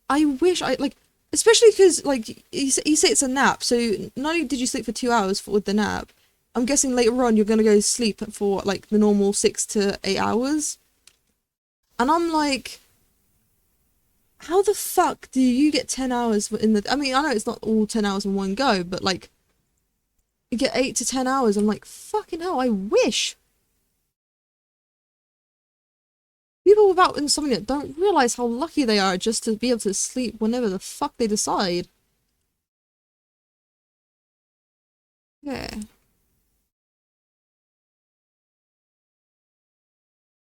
I wish I like, especially because like you say it's a nap. So not only did you sleep for 2 hours with the nap, I'm guessing later on you're gonna go sleep for like the normal 6 to 8 hours. And I'm like, how the fuck do you get 10 hours in the? I mean, I know it's not all 10 hours in one go, but like, you get 8 to 10 hours. I'm like, fucking hell, I wish. People without insomnia don't realize how lucky they are just to be able to sleep whenever the fuck they decide. Yeah.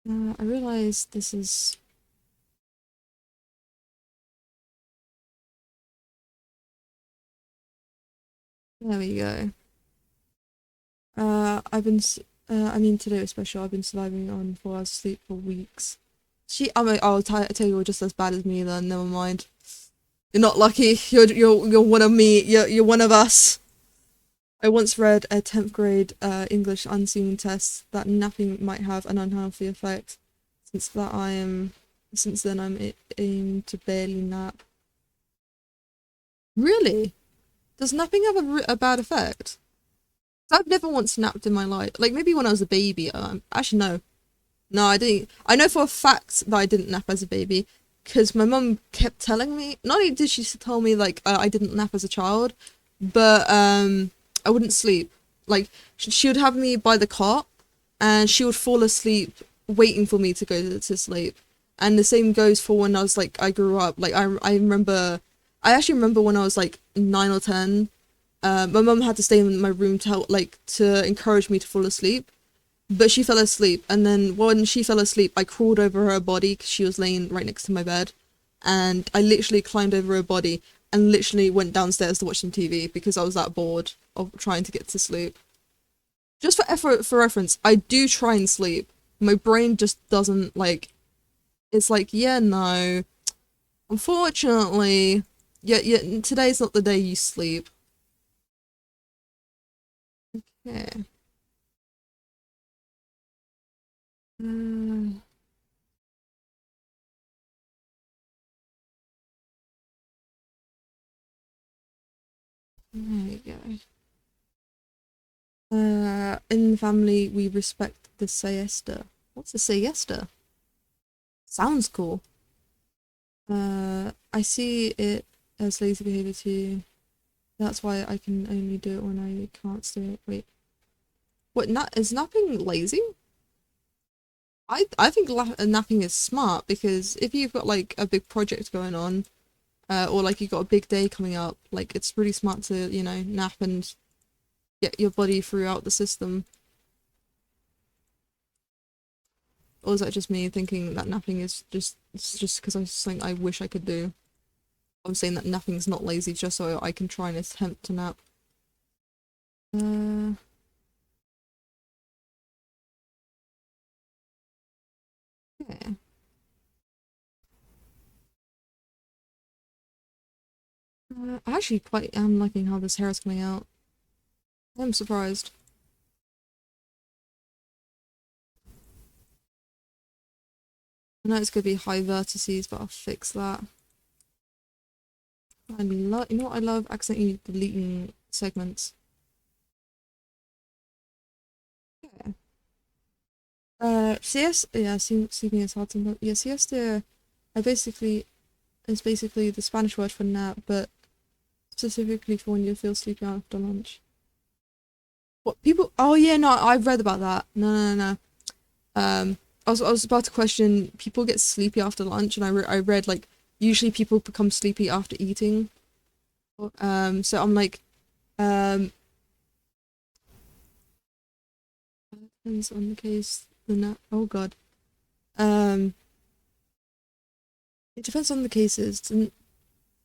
I realize this is... There we go. I mean, today was special. I've been surviving on 4 hours sleep for weeks. I'll tell you, you're just as bad as me then, never mind. You're not lucky. You're one of me. You're one of us. I once read a 10th grade English unseen test that napping might have an unhealthy effect. Since then I'm aimed to barely nap. Really? Does napping have a bad effect? I've never once napped in my life. Like maybe when I was a baby. Actually no. No, I didn't. I know for a fact that I didn't nap as a baby because my mum kept telling me. Not only did she tell me like I didn't nap as a child, but I wouldn't sleep. Like she would have me by the cot, and she would fall asleep waiting for me to go to sleep. And the same goes for when I was like, I grew up. Like, I actually remember when I was like 9 or 10. My mum had to stay in my room to help, like, to encourage me to fall asleep. But she fell asleep, and then when she fell asleep, I crawled over her body because she was laying right next to my bed, and I literally climbed over her body and literally went downstairs to watch some TV because I was that bored of trying to get to sleep. Just for effort, for reference, I do try and sleep. My brain just doesn't like. It's like, yeah, no. Unfortunately, yeah. Today's not the day you sleep. Yeah. Mm, there you go. In the family, we respect the siesta. What's a siesta? Sounds cool. I see it as lazy behavior too. That's why I can only do it when I can't stay. Wait, what? Is napping lazy? I think napping is smart because if you've got like a big project going on, or like you've got a big day coming up, like it's really smart to, nap and get your body throughout the system. Or is that just me thinking that napping is just because I something I wish I could do? I'm saying that napping's not lazy just so I can try and attempt to nap. Uh, yeah. I actually quite am liking how this hair is coming out. I'm surprised. I know it's gonna be high vertices, but I'll fix that. You know what I love? Accidentally deleting segments. Yeah. Yeah, sleeping is hard sometimes. Yeah, siesta, I basically, is basically the Spanish word for nap, but specifically for when you feel sleepy after lunch. What people? Oh yeah, no, I've read about that. No. I was about to question. People get sleepy after lunch, and I read like usually people become sleepy after eating. So I'm like, um, depends on the case. The nap. Oh God. Um, it depends on the cases. The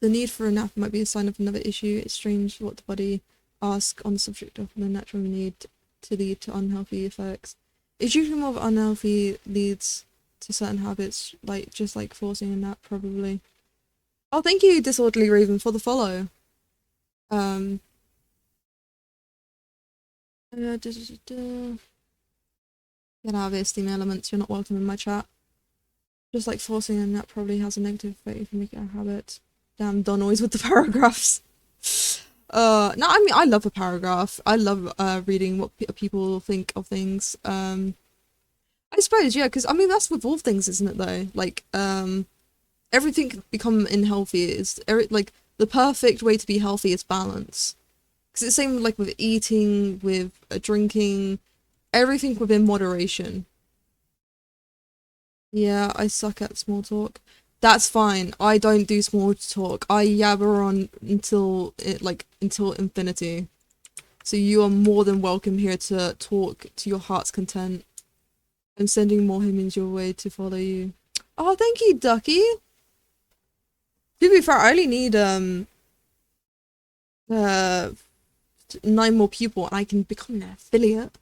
need for a nap might be a sign of another issue. It's strange what the body asks on the subject of the natural need to lead to unhealthy effects. It's usually more of unhealthy leads to certain habits, like just like forcing a nap, probably. Oh, thank you, Disorderly Raven, for the follow. Um, da, da, da, da. Get out of here, Steam Elements. You're not welcome in my chat. Just like forcing a nap probably has a negative effect if you make it a habit. Damn, Don always with the paragraphs. No, I mean, I love a paragraph. I love reading what people think of things. I suppose, yeah, because I mean, that's with all things, isn't it, though? Like, everything can become unhealthy. Like, the perfect way to be healthy is balance. Because it's the same, like, with eating, with drinking, everything within moderation. Yeah, I suck at small talk. That's fine. I don't do small talk. I yabber on until infinity. So you are more than welcome here to talk to your heart's content. I'm sending more humans your way to follow you. Oh, thank you, Ducky. To be fair, I only need uh 9 more people and I can become an affiliate.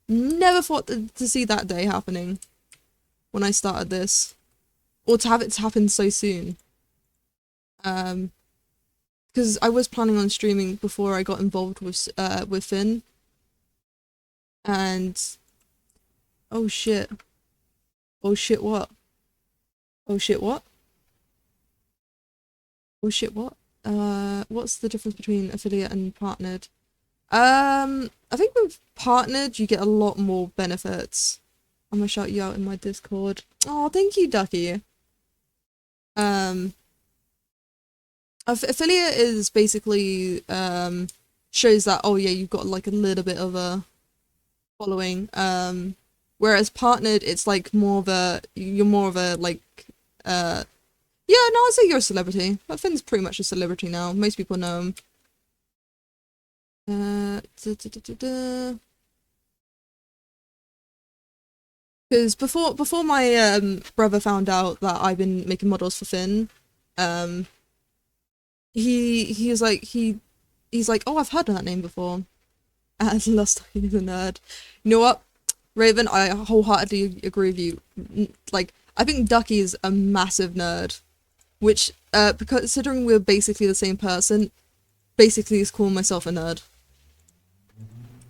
Never thought to see that day happening when I started this. Or to have it happen so soon. Um because I was planning on streaming before I got involved with Finn. And oh shit. Oh shit what? Oh shit what? Oh shit what? What's the difference between affiliate and partnered? I think with partnered you get a lot more benefits. I'm gonna shout you out in my Discord. Oh, thank you, Ducky. Um, affiliate is basically shows that, oh yeah, you've got like a little bit of a following. Whereas partnered, it's like more of a, you're more of a like, yeah, no, I'd say you're a celebrity. But Finn's pretty much a celebrity now. Most people know him. Because before my brother found out that I've been making models for Finn, um, he was like he's like, oh, I've heard of that name before. And Lost he's a nerd. You know what, Raven? I wholeheartedly agree with you. Like, I think Ducky is a massive nerd, which, because considering we're basically the same person, basically is calling myself a nerd.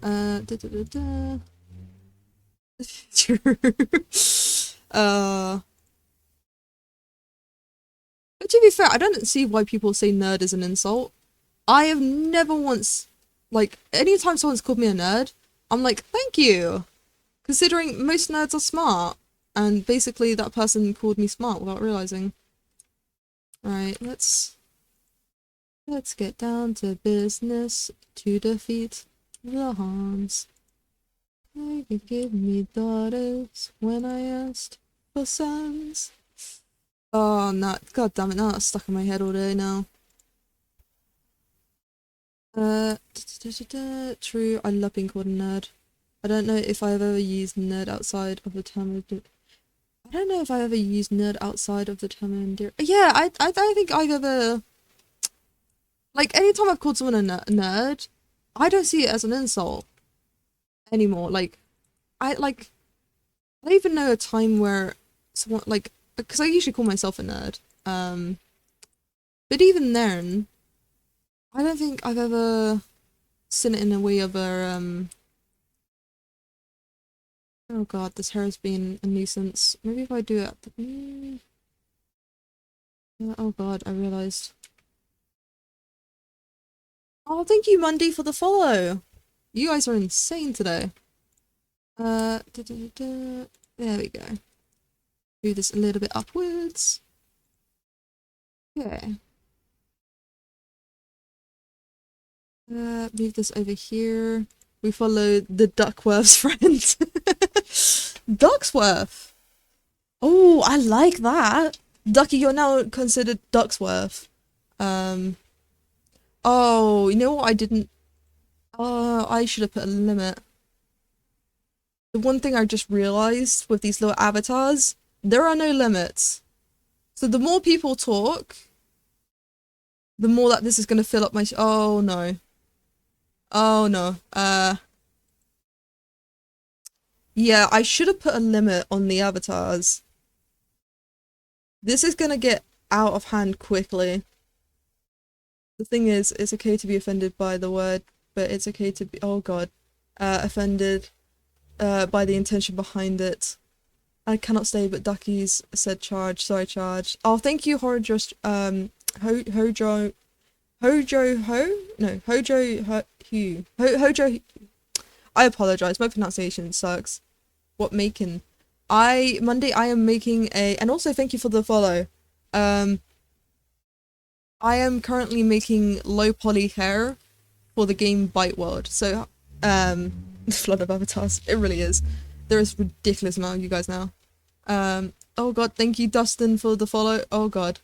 Da, da, da, da. But to be fair, I don't see why people say nerd is an insult. I have never once, like, anytime someone's called me a nerd, I'm like, thank you. Considering most nerds are smart. And basically that person called me smart without realizing. Right, let's get down to business to defeat the Hans. They could give me daughters when I asked for sons. Oh, no, god damn it, now that's stuck in my head all day now. True, I love being called a nerd. I don't know if I've ever used nerd outside of the term. I don't know if I ever used nerd outside of the term of endear. Yeah, I don't think I've ever. Like, anytime I've called someone a nerd, I don't see it as an insult anymore. Like, I don't even know a time where someone, like, because I usually call myself a nerd. But even then, I don't think I've ever seen it in a way of a, oh god, this hair has been a nuisance. Maybe if I do it at the... oh god, I realized. Oh, thank you, Mundy, for the follow. You guys are insane today. There we go. Do this a little bit upwards. Okay. Move this over here. We follow the Duckworth's friend. Ducksworth! Oh, I like that! Ducky, you're now considered Ducksworth. Oh, you know what I didn't... Oh, I should have put a limit. The one thing I just realized with these little avatars, there are no limits. So the more people talk, the more that this is gonna fill up my... Oh no. Oh no. Yeah, I should have put a limit on the avatars. This is gonna get out of hand quickly. The thing is, it's okay to be offended by the word, but it's okay to be, oh god, offended by the intention behind it. I cannot stay, but Duckies said charge. Sorry, charge. Oh, thank you, Hojo, Hojo Hojo. I apologize. My pronunciation sucks. What making? Monday. I am making a, and also thank you for the follow. I am currently making low poly hair for the game Bite World. So, flood of avatars. It really is. There is a ridiculous amount of you guys now. Oh god, thank you, Dustin, for the follow. Oh god.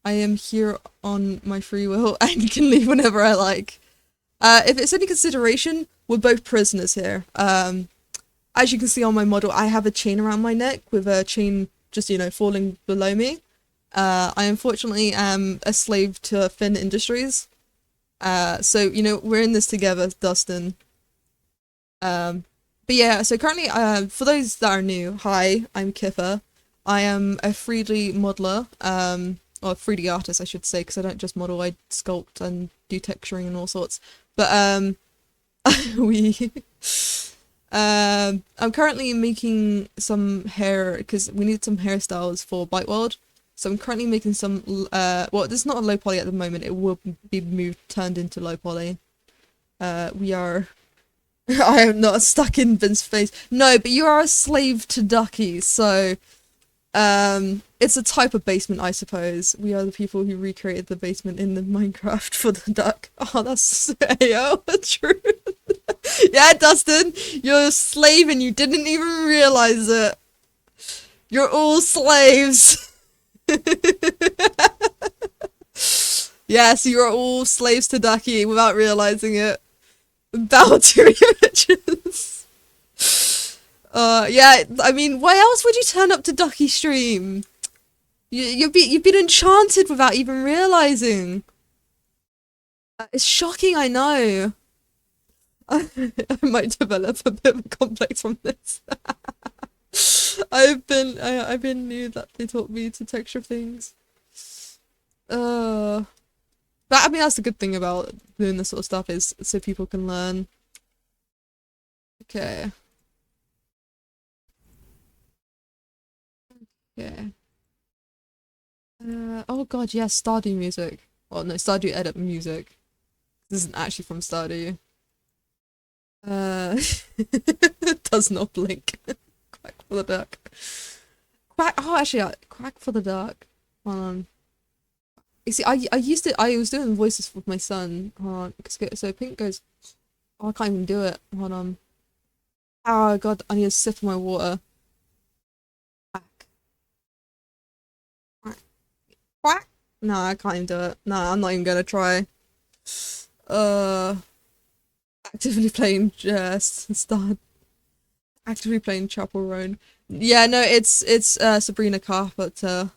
I am here on my free will and can leave whenever I like. If it's any consideration, we're both prisoners here. As you can see on my model, I have a chain around my neck with a chain just, you know, falling below me. I unfortunately am a slave to Finn Industries. So, you know, we're in this together, Dustin. But yeah, so currently, for those that are new, hi, I'm Kipper. I am a 3D modeler, or 3D artist, I should say, because I don't just model, I sculpt and do texturing and all sorts. But, I'm currently making some hair, because we need some hairstyles for Bite World. So I'm currently making some, well, this is not a low poly at the moment, it will be turned into low poly. We are... I am not stuck in Vince's face. No, but you are a slave to Ducky, so... It's a type of basement, I suppose. We are the people who recreated the basement in the Minecraft for the duck. Oh, that's AO, true. Yeah, Dustin, you're a slave and you didn't even realize it. You're all slaves. Yes, you are all slaves to Ducky without realizing it. Bow to your riches. Yeah, I mean, why else would you turn up to Ducky stream? You've been enchanted without even realizing. It's shocking, I know. I might develop a bit of a complex from this. I've been new that they taught me to texture things. But I mean that's the good thing about doing this sort of stuff is so people can learn. Okay. Okay. Oh god, yes, Stardew music. Well, no, Stardew edit music. This isn't actually from Stardew. Does not blink. Quack for the duck. Quack. Oh, actually, quack for the duck. Hold on. You see, I was doing voices with my son. Hold on. So Pink goes. Oh, I can't even do it. Hold on. Oh god, I need a sip of my water. Quack. Quack. Quack. No, I can't even do it. No, I'm not even gonna try. Uh, actively playing start. Actively playing Chapel Roan. Yeah, no, it's Sabrina Carpenter.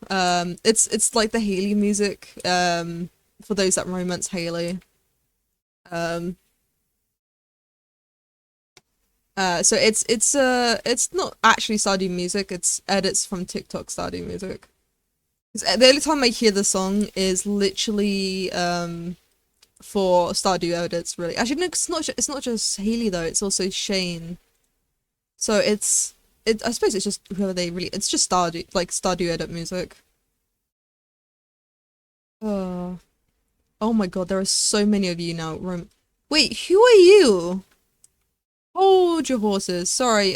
It's like the Haley music. For those that romance Haley. Um. So it's not actually Stardew music. It's edits from TikTok Stardew music. 'Cause the only time I hear the song is literally for Stardew edits. Really, actually, no, it's not just Haley though. It's also Shane. So I suppose it's just whoever they really. It's just Stardew edit music. Oh, oh my God! There are so many of you now. Wait, who are you? Hold your horses. Sorry,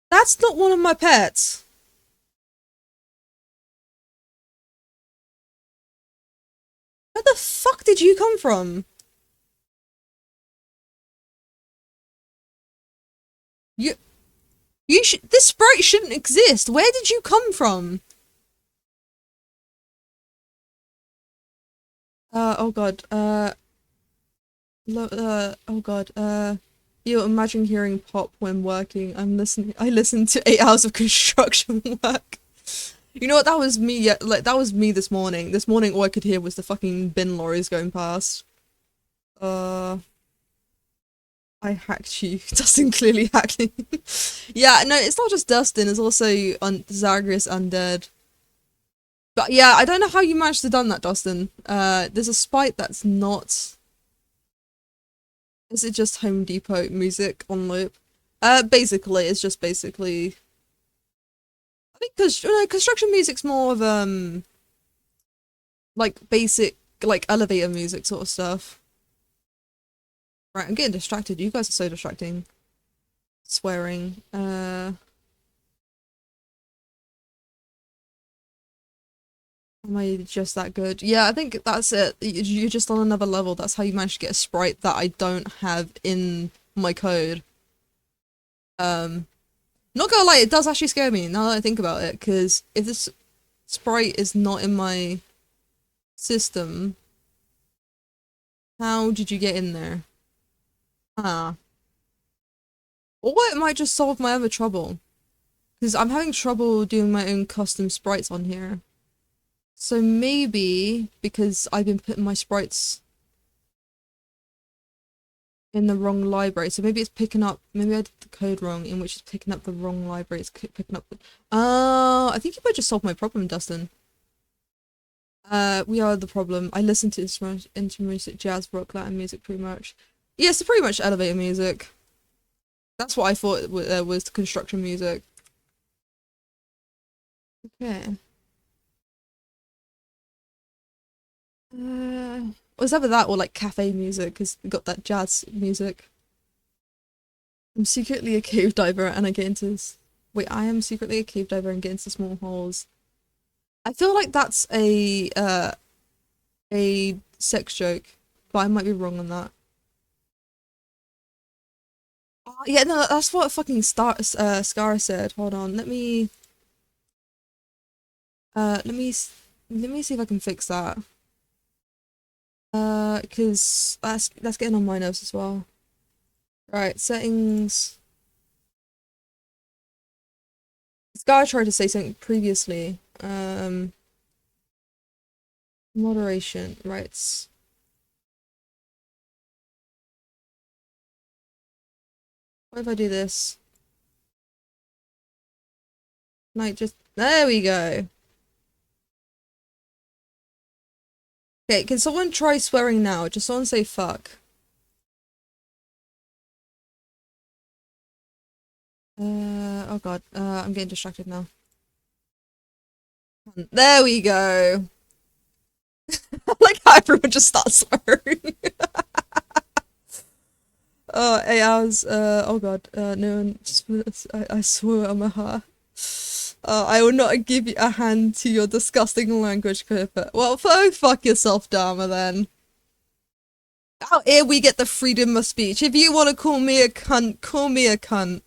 that's not one of my pets. Where the fuck did you come from? You this sprite shouldn't exist. Where did you come from? Oh god. Oh god. You imagine hearing pop when working. I listened to 8 hours of construction work. You know what? That was me. Yeah, like that was me this morning. This morning, all I could hear was the fucking bin lorries going past. I hacked you. Dustin clearly hacked me. Yeah, no, it's not just Dustin. It's also Zagreus Undead. But yeah, I don't know how you managed to done that, Dustin. There's a spite that's not. Is it just Home Depot music on loop? Basically, it's just basically. I think because construction music's more of like basic like elevator music sort of stuff. Right, I'm getting distracted. You guys are so distracting. Swearing. Am I just that good? Yeah, I think that's it. You're just on another level. That's how you manage to get a sprite that I don't have in my code. Not gonna lie, it does actually scare me now that I think about it, because if this sprite is not in my system, how did you get in there? Ah. Or it might just solve my other trouble. Because I'm having trouble doing my own custom sprites on here. So maybe because I've been putting my sprites in the wrong library. So maybe it's picking up, maybe I did the code wrong in which it's picking up the wrong library. It's picking up the, oh, I think you might just solve my problem, Dustin. We are the problem. I listen to instrumental music, jazz, rock, Latin music pretty much. Yeah, so pretty much elevator music. That's what I thought was the construction music. Okay. Was either that or like cafe music, because we got that jazz music. I'm secretly a cave diver and I get into this. Wait, I am secretly a cave diver and get into small holes. I feel like that's a sex joke, but I might be wrong on that. Oh, yeah, no, that's what fucking Scar said. Hold on, let me let me see if I can fix that. Because that's getting on my nerves as well. Right, settings. Scar tried to say something previously. Moderation, right. What if I do this? Like, just, there we go. Okay, can someone try swearing now? Just someone say fuck. Oh god, I'm getting distracted now. There we go. Like how everyone just starts swearing. Oh, 8 hours, oh god, no one, I swear on my heart. I will not give you a hand to your disgusting language, Clipper. Well, fuck yourself, Dharma, then. Out here we get the freedom of speech. If you want to call me a cunt, call me a cunt.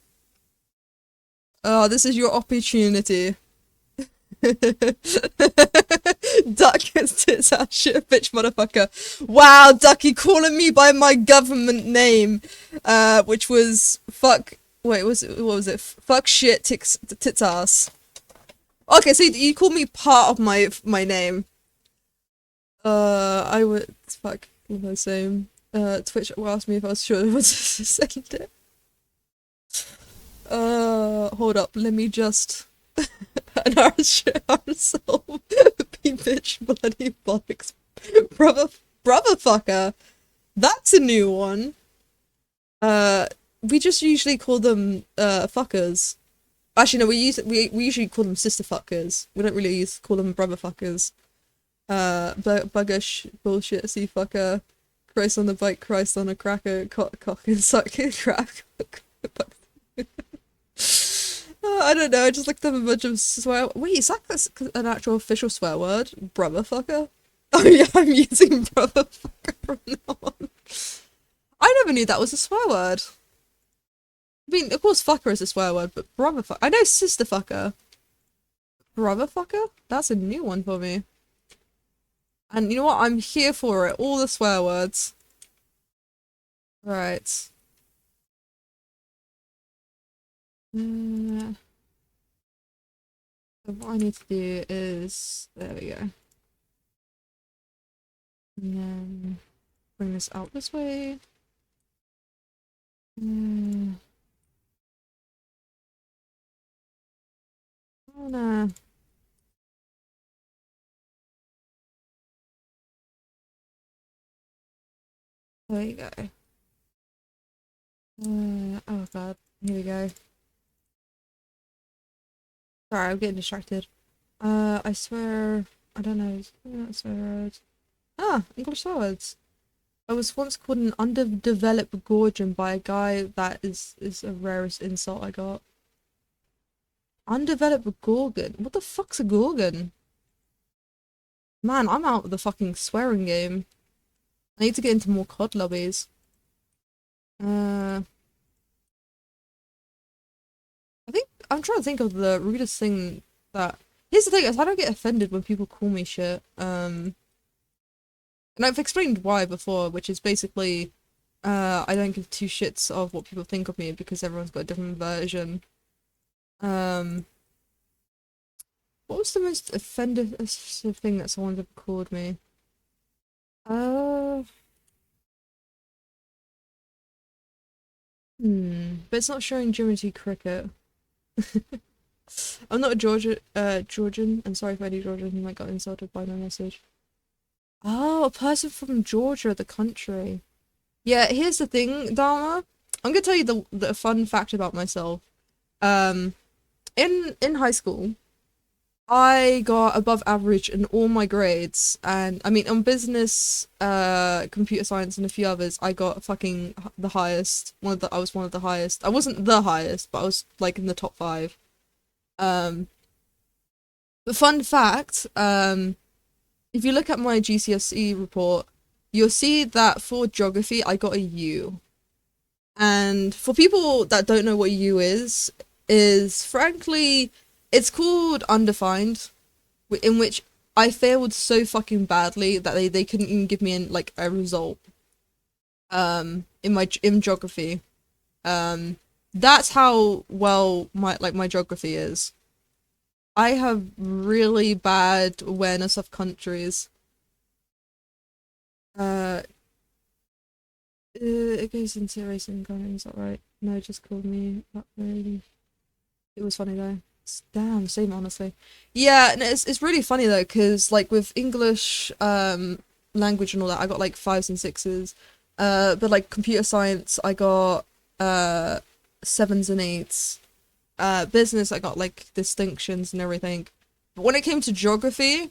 Oh, this is your opportunity. Duck tits out shit, bitch motherfucker. Wow, Ducky calling me by my government name, which was fuck. Wait, what was it? Fuck shit tits ass. Okay, so you called me part of my name. I would fuck the same. Twitch asked me if I was sure I was to send it. Hold up, let me just and ourselves be bitch bloody bollocks. Brother fucker. That's a new one. We just usually call them fuckers. Actually no, we usually call them sister fuckers. We don't really call them brother fuckers. Buggish bullshit see fucker. Christ on the bike, Christ on a cracker, cock and suck crack. I don't know, I just looked up a bunch of swear. Wait, is that an actual official swear word? Brother fucker? Oh yeah, I'm using brother fucker from now on. I never knew that was a swear word. I mean, of course fucker is a swear word, but brother fucker. I know sister fucker. Brother fucker? That's a new one for me. And you know what? I'm here for it. All the swear words. Right. So what I need to do is... There we go. And then bring this out this way. Oh no. There you go. Oh god, here we go. Sorry, I'm getting distracted. I swear, I don't know, swear words. Ah, English words. I was once called an underdeveloped Gorgon by a guy that is the rarest insult I got. Undeveloped Gorgon? What the fuck's a Gorgon? Man, I'm out of the fucking swearing game. I need to get into more COD lobbies. I think I'm trying to think of the rudest thing that. Here's the thing: is I don't get offended when people call me shit. And I've explained why before, which is basically, I don't give two shits of what people think of me because everyone's got a different version. What was the most offensive thing that someone's ever called me? But it's not showing Jimmy Cricket. I'm not a Georgian. I'm sorry if any Georgian who might got insulted by my message. Oh, a person from Georgia, the country. Yeah, here's the thing, Dharma. I'm gonna tell you the fun fact about myself. In high school, I got above average in all my grades, and I mean on business, computer science, and a few others, I got fucking the highest. I was one of the highest. I wasn't the highest, but I was like in the top 5. Um, but fun fact, if you look at my GCSE report, you'll see that for geography, I got a U. And for people that don't know what U is frankly, it's called undefined, in which I failed so fucking badly that they couldn't even give me like a result. In geography. That's how well my geography is. I have really bad awareness of countries. Uh, it goes into racing gunning, is that right? No, it just called me that lady. It was funny though. Damn, same honestly. Yeah, no, it's really funny though, because like with English language and all that, I got like fives and sixes. But like computer science, I got uh sevens and eights. Business, I got like distinctions and everything. But when it came to geography,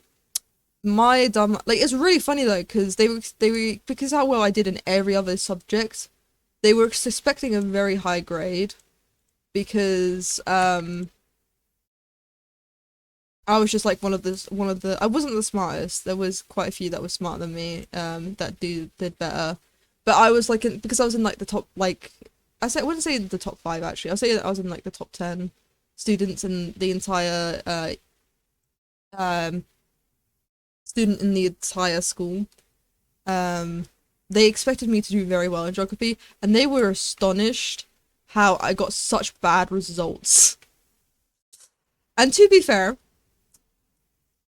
my dumb like it's really funny though, because they were because how well I did in every other subject, they were suspecting a very high grade because I was just like one of the I wasn't the smartest. There was quite a few that were smarter than me, that did better. But I was like because I was in like the top like I wouldn't say the top five actually. I'll say that I was in like the top 10 students in the entire um student in the entire school. Um they expected me to do very well in geography, and they were astonished how I got such bad results. And to be fair,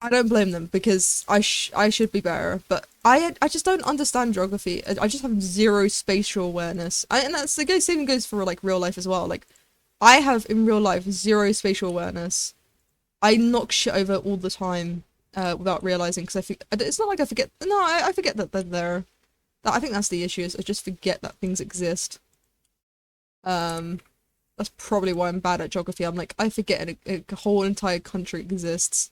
I don't blame them because I should be better, but I just don't understand geography. I just have zero spatial awareness. And that's the same goes for like real life as well. Like I have in real life zero spatial awareness. I knock shit over all the time without realizing because it's not like I forget. No, I forget that they're there. I think that's the issue. Is I just forget that things exist. Um, that's probably why I'm bad at geography. I'm like I forget a whole entire country exists.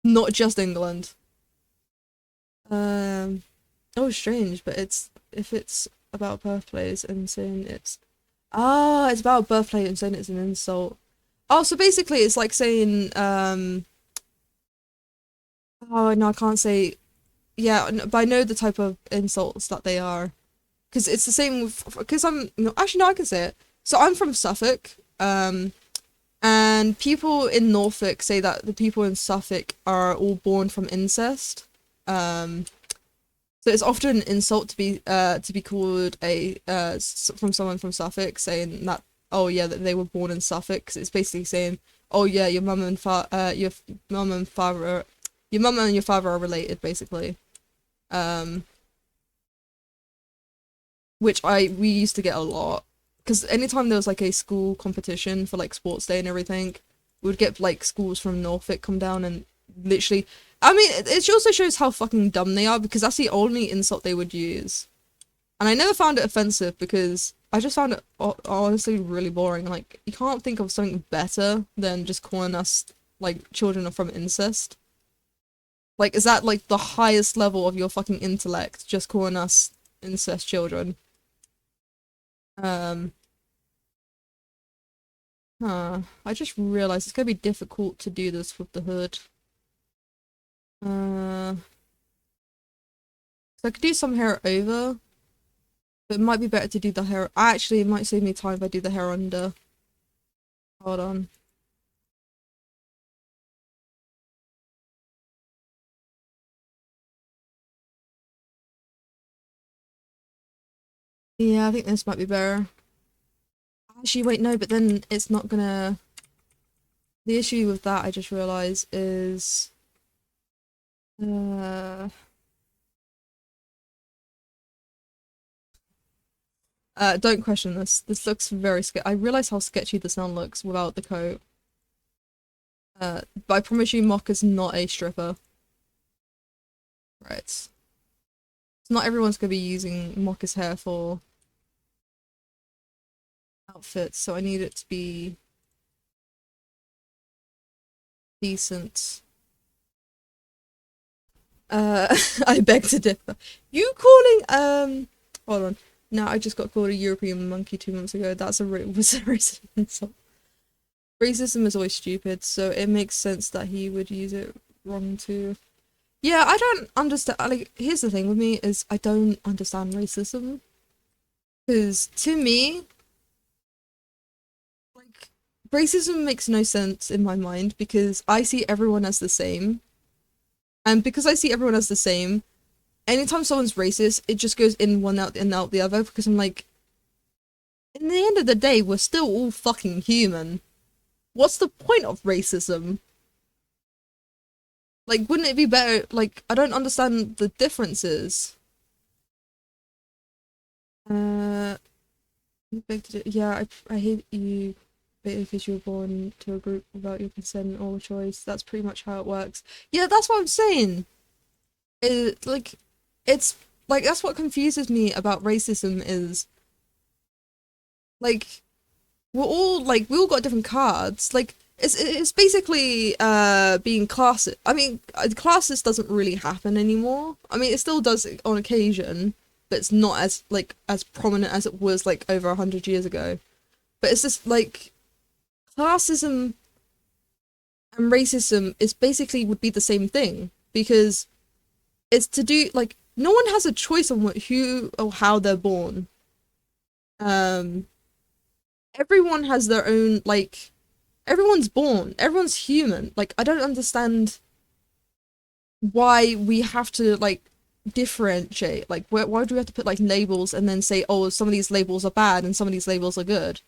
Not just England. Um, oh, strange, but if it's about birthplace and saying it's about birthplace and saying it's an insult. Oh, so basically it's like saying oh no, I can't say yeah, but I know the type of insults that they are because it's the same with because I'm no, actually no, I can say it. So I'm from Suffolk, and people in Norfolk say that the people in Suffolk are all born from incest. Um, So it's often an insult to be called from someone from Suffolk saying that oh yeah that they were born in Suffolk. 'Cause it's basically saying oh yeah mum and father your mum and your father are related basically. Um, which I we used to get a lot because anytime there was like a school competition for like sports day and everything, we would get like schools from Norfolk come down and literally. I mean, it also shows how fucking dumb they are because that's the only insult they would use. And I never found it offensive because I just found it honestly really boring. Like, you can't think of something better than just calling us, like, children are from incest. Like, is that, like, the highest level of your fucking intellect, just calling us incest children? Um, I just realized it's gonna be difficult to do this with the hood. So I could do some hair over, but it might be better to do the hair. Actually, it might save me time if I do the hair under. Hold on. Yeah, I think this might be better. Actually, wait, no, but then it's not gonna. The issue with that, I just realized, is. Uh, don't question this. This looks very sketchy. I realize how sketchy the sound looks without the coat. But I promise you, Mock is not a stripper. Right. So not everyone's gonna be using Mocha's hair for outfits, so I need it to be decent. I beg to differ. You calling hold on. No, I just got called a European monkey 2 months ago. That's a really was a racist insult. racism is always stupid, so it makes sense that he would use it wrong too. Yeah, I don't understand. Like, here's the thing with me is I don't understand racism because to me, like, racism makes no sense in my mind because I see everyone as the same, and because I see everyone as the same, anytime someone's racist, it just goes in one out and out the other because I'm like, in the end of the day, we're still all fucking human. What's the point of racism? Like, wouldn't it be better? Like, I don't understand the differences. Uh, yeah, I hate you because you were born to a group without your consent or choice. That's pretty much how it works. Yeah, that's what I'm saying. Like, it's like that's what confuses me about racism is like we all got different cards. Like it's basically being classist. I mean, classist doesn't really happen anymore. I mean, it still does on occasion, but it's not as like as prominent as it was like over 100 years ago. But it's just like classism and racism is basically would be the same thing because it's to do like no one has a choice on who or how they're born. Um, everyone has their own like everyone's born, everyone's human. Like I don't understand why we have to like differentiate. Like why do we have to put like labels and then say, oh, some of these labels are bad and some of these labels are good?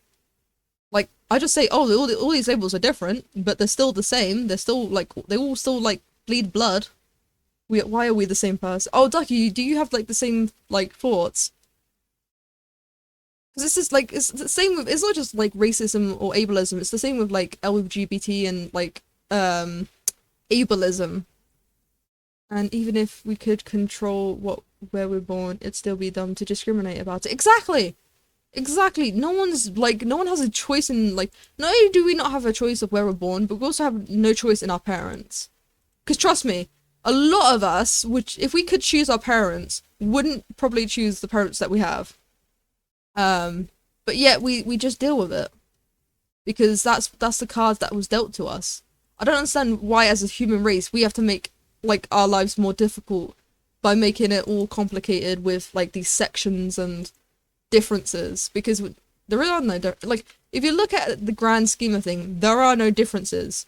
Like I just say, oh, all these labels are different, but they're still the same. They're still like they all still like bleed blood. Why are we the same person? Oh, Ducky, do you have like the same like thoughts? Because this is like it's the same with it's not just like racism or ableism. It's the same with like LGBT and like ableism. And even if we could control where we're born, it'd still be dumb to discriminate about it. Exactly. Exactly. No one has a choice in like not only do we not have a choice of where we're born, but we also have no choice in our parents. Because trust me, a lot of us, which if we could choose our parents, wouldn't probably choose the parents that we have. But yet we just deal with it because that's the card that was dealt to us. I don't understand why, as a human race, we have to make like our lives more difficult by making it all complicated with like these sections and differences because there are no like if you look at the grand scheme of things, there are no differences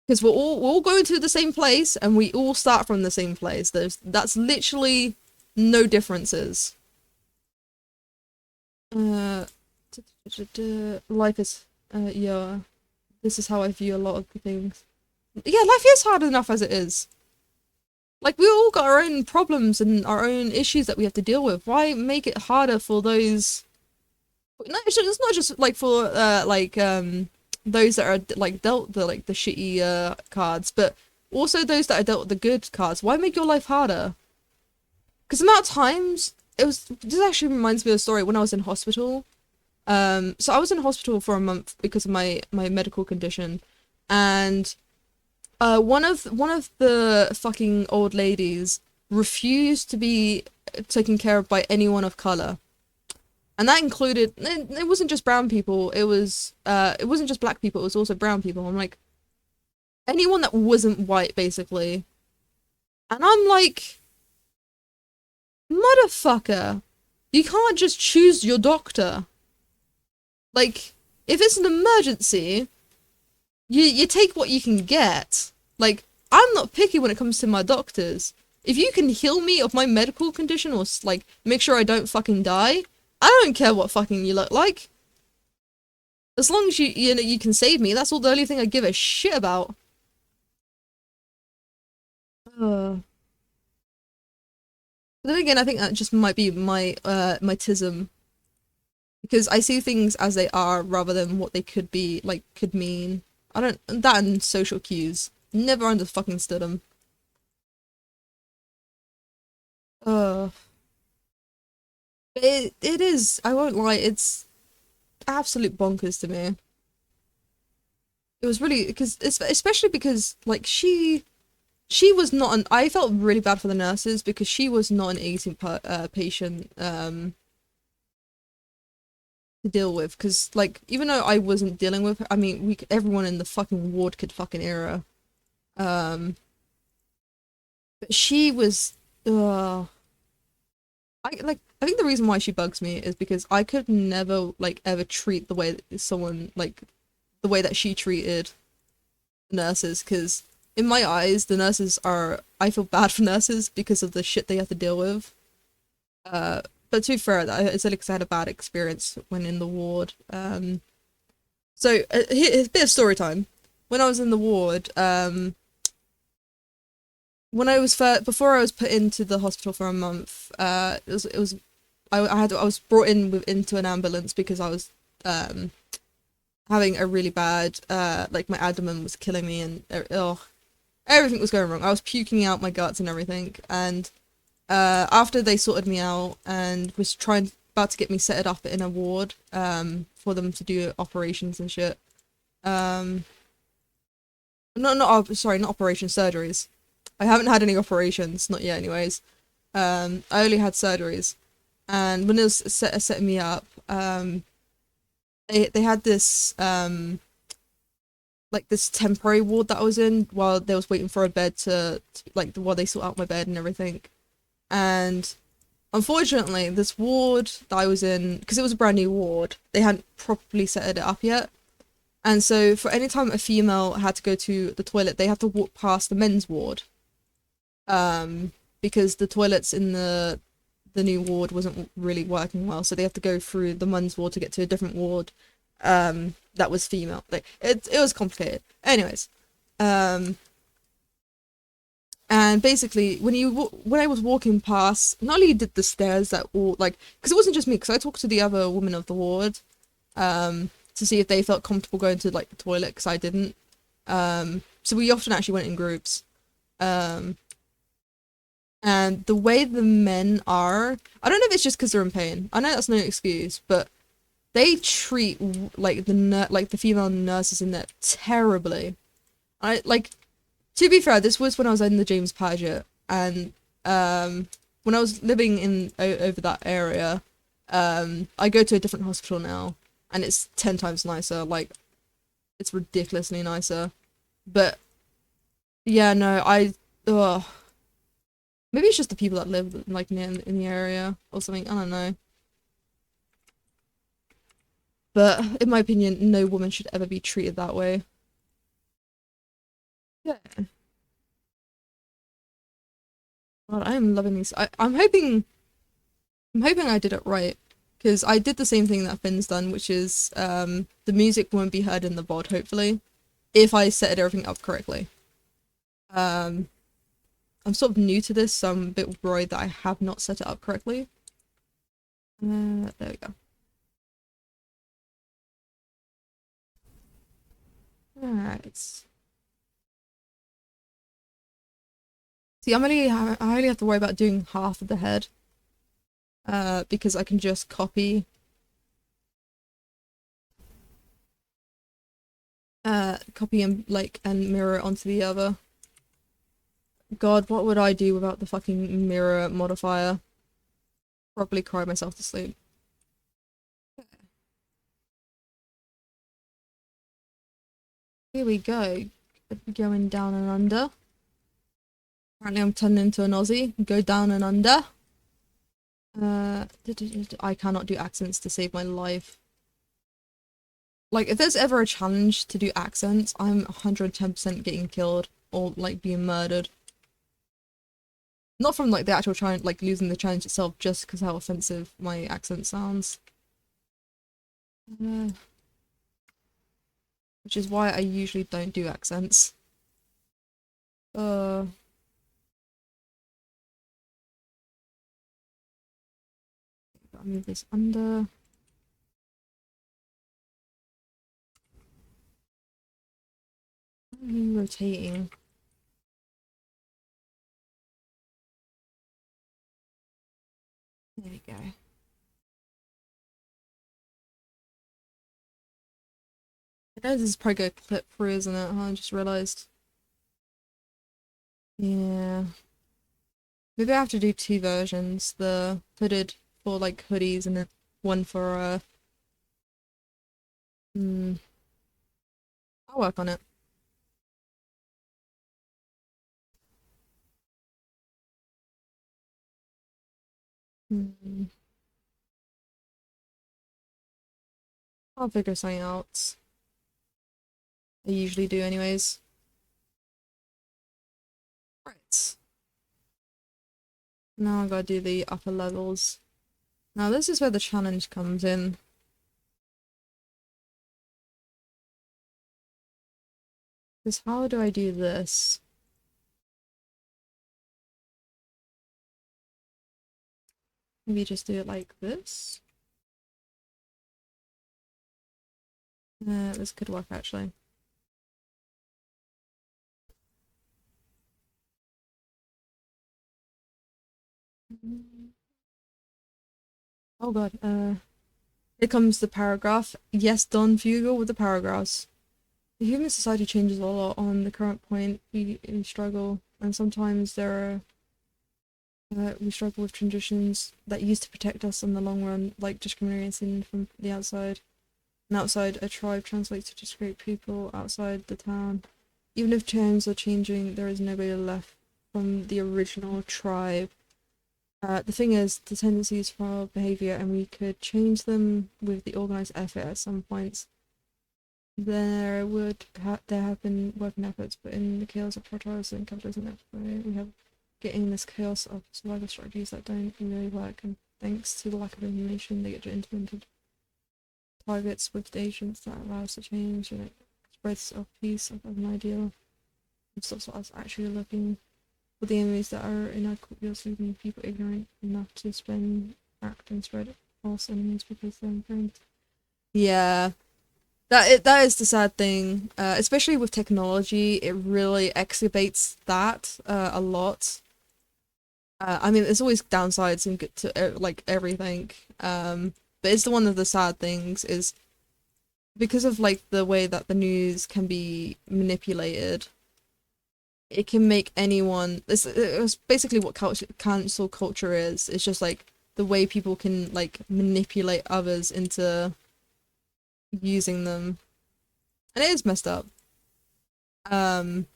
because we're all going to the same place and we all start from the same place. That's literally no differences. Uh, life is yeah. This is how I view a lot of the things. Yeah, life is hard enough as it is. Like we all got our own problems and our own issues that we have to deal with. Why make it harder for those? No, it's not just like for those that are like dealt the shitty cards, but also those that are dealt the good cards. Why make your life harder? Because the amount of times it was. This actually reminds me of a story when I was in hospital. So I was in hospital for a month because of my medical condition, and one of the fucking old ladies refused to be taken care of by anyone of color, and that included it wasn't just brown people. It wasn't just black people. It was also brown people. I'm like anyone that wasn't white, basically, and I'm like, motherfucker, you can't just choose your doctor. Like, if it's an emergency, you take what you can get. Like, I'm not picky when it comes to my doctors. If you can heal me of my medical condition or, like, make sure I don't fucking die, I don't care what fucking you look like. As long as you know, you can save me, that's all the only thing I give a shit about. But then again, I think that just might be my tism. Because I see things as they are rather than what they could be, like, could mean. I don't, that and social cues. Never under fucking stood them. Uh, it is, I won't lie, it's absolute bonkers to me. It was really, because, especially because, like, she was not an, I felt really bad for the nurses because she was not an aging patient, to deal with, because like even though I wasn't dealing with her, I mean everyone in the fucking ward could fucking hear her. But she was I think the reason why she bugs me is because I could never like ever treat the way that someone like the way that she treated nurses, because in my eyes the nurses are I feel bad for nurses because of the shit they have to deal with. Uh, but to be fair, it's like 'cause I had a bad experience when in the ward. Here's a bit of story time. When I was in the ward, when I was before I was put into the hospital for a month, I was brought in into an ambulance because I was um having a really bad like my abdomen was killing me and everything was going wrong. I was puking out my guts and everything, and after they sorted me out and was trying about to get me set up in a ward for them to do operations and shit. Um, sorry, not operations, surgeries. I haven't had any operations, not yet, anyways. I only had surgeries, and when it was setting me up, they had this like this temporary ward that I was in while they was waiting for a bed to like while they sort out my bed and everything. And unfortunately, this ward that I was in, because it was a brand new ward, they hadn't properly set it up yet. And so for any time a female had to go to the toilet, they had to walk past the men's ward. Because the toilets in the new ward wasn't really working well, so they have to go through the men's ward to get to a different ward that was female. Like it was complicated. Anyways, and basically when I was walking past, not only did the stairs that all like, because it wasn't just me, because I talked to the other women of the ward to see if they felt comfortable going to like the toilet, because I didn't. So we often actually went in groups. And the way the men are, I don't know if it's just because they're in pain. I know that's no excuse, but they treat like like the female nurses in there terribly. I like, to be fair, this was when I was in the James Paget, and when I was living in over that area, I go to a different hospital now, and it's 10 times nicer. Like, it's ridiculously nicer. But yeah, no, ugh. Maybe it's just the people that live like near in the area or something. I don't know. But in my opinion, no woman should ever be treated that way. Yeah. God, I am loving these. I'm hoping I did it right, because I did the same thing that Finn's done, which is the music won't be heard in the VOD, hopefully, if I set everything up correctly. Um, I'm sort of new to this, so I'm a bit worried that I have not set it up correctly. There we go. Alright. See, I only have to worry about doing half of the head. Because I can just copy and like and mirror it onto the other. God, what would I do without the fucking mirror modifier? Probably cry myself to sleep. Here we go. Going down and under. Apparently I'm turning into an Aussie. Go down and under. I cannot do accents to save my life. Like, if there's ever a challenge to do accents, I'm 110% getting killed or like being murdered. Not from like the actual challenge, like losing the challenge itself, just because how offensive my accent sounds. Which is why I usually don't do accents. I'll move this under. Why are you rotating? There we go. I know this is probably going to clip through, isn't it? I just realised. Yeah. Maybe I have to do two versions. The hooded for like hoodies and then one for Hmm. I'll work on it. Hmm. I'll figure something out. I usually do anyways. Right. Now I gotta do the upper levels. Now this is where the challenge comes in. Because how do I do this? Maybe just do it like this? This could work actually. Oh god, here comes the paragraph. Yes, Don Fugal with the paragraphs. The human society changes a lot on the current point. We struggle, and sometimes we struggle with transitions that used to protect us in the long run, like discrimination from the outside. And outside, a tribe translates to discrete people outside the town. Even if terms are changing, there is nobody left from the original tribe. The thing is, the tendencies for our behavior, and we could change them with the organized effort at some points. There have been working efforts, but in the chaos of prioritizing and capitalism, we have getting this chaos of survival strategies that don't really work, and thanks to the lack of information, they get implemented targets with agents that allow us to change and it spreads of peace of an ideal and stops us actually looking for the enemies that are in our culture, leaving people ignorant enough to spend act and spread false enemies because they're friends. Yeah, that is the sad thing, especially with technology. It really exacerbates that a lot. I mean, there's always downsides and good to like everything. But it's the one of the sad things is because of like the way that the news can be manipulated. It can make anyone. It's basically what cancel culture is. It's just like the way people can like manipulate others into using them, and it is messed up. Um,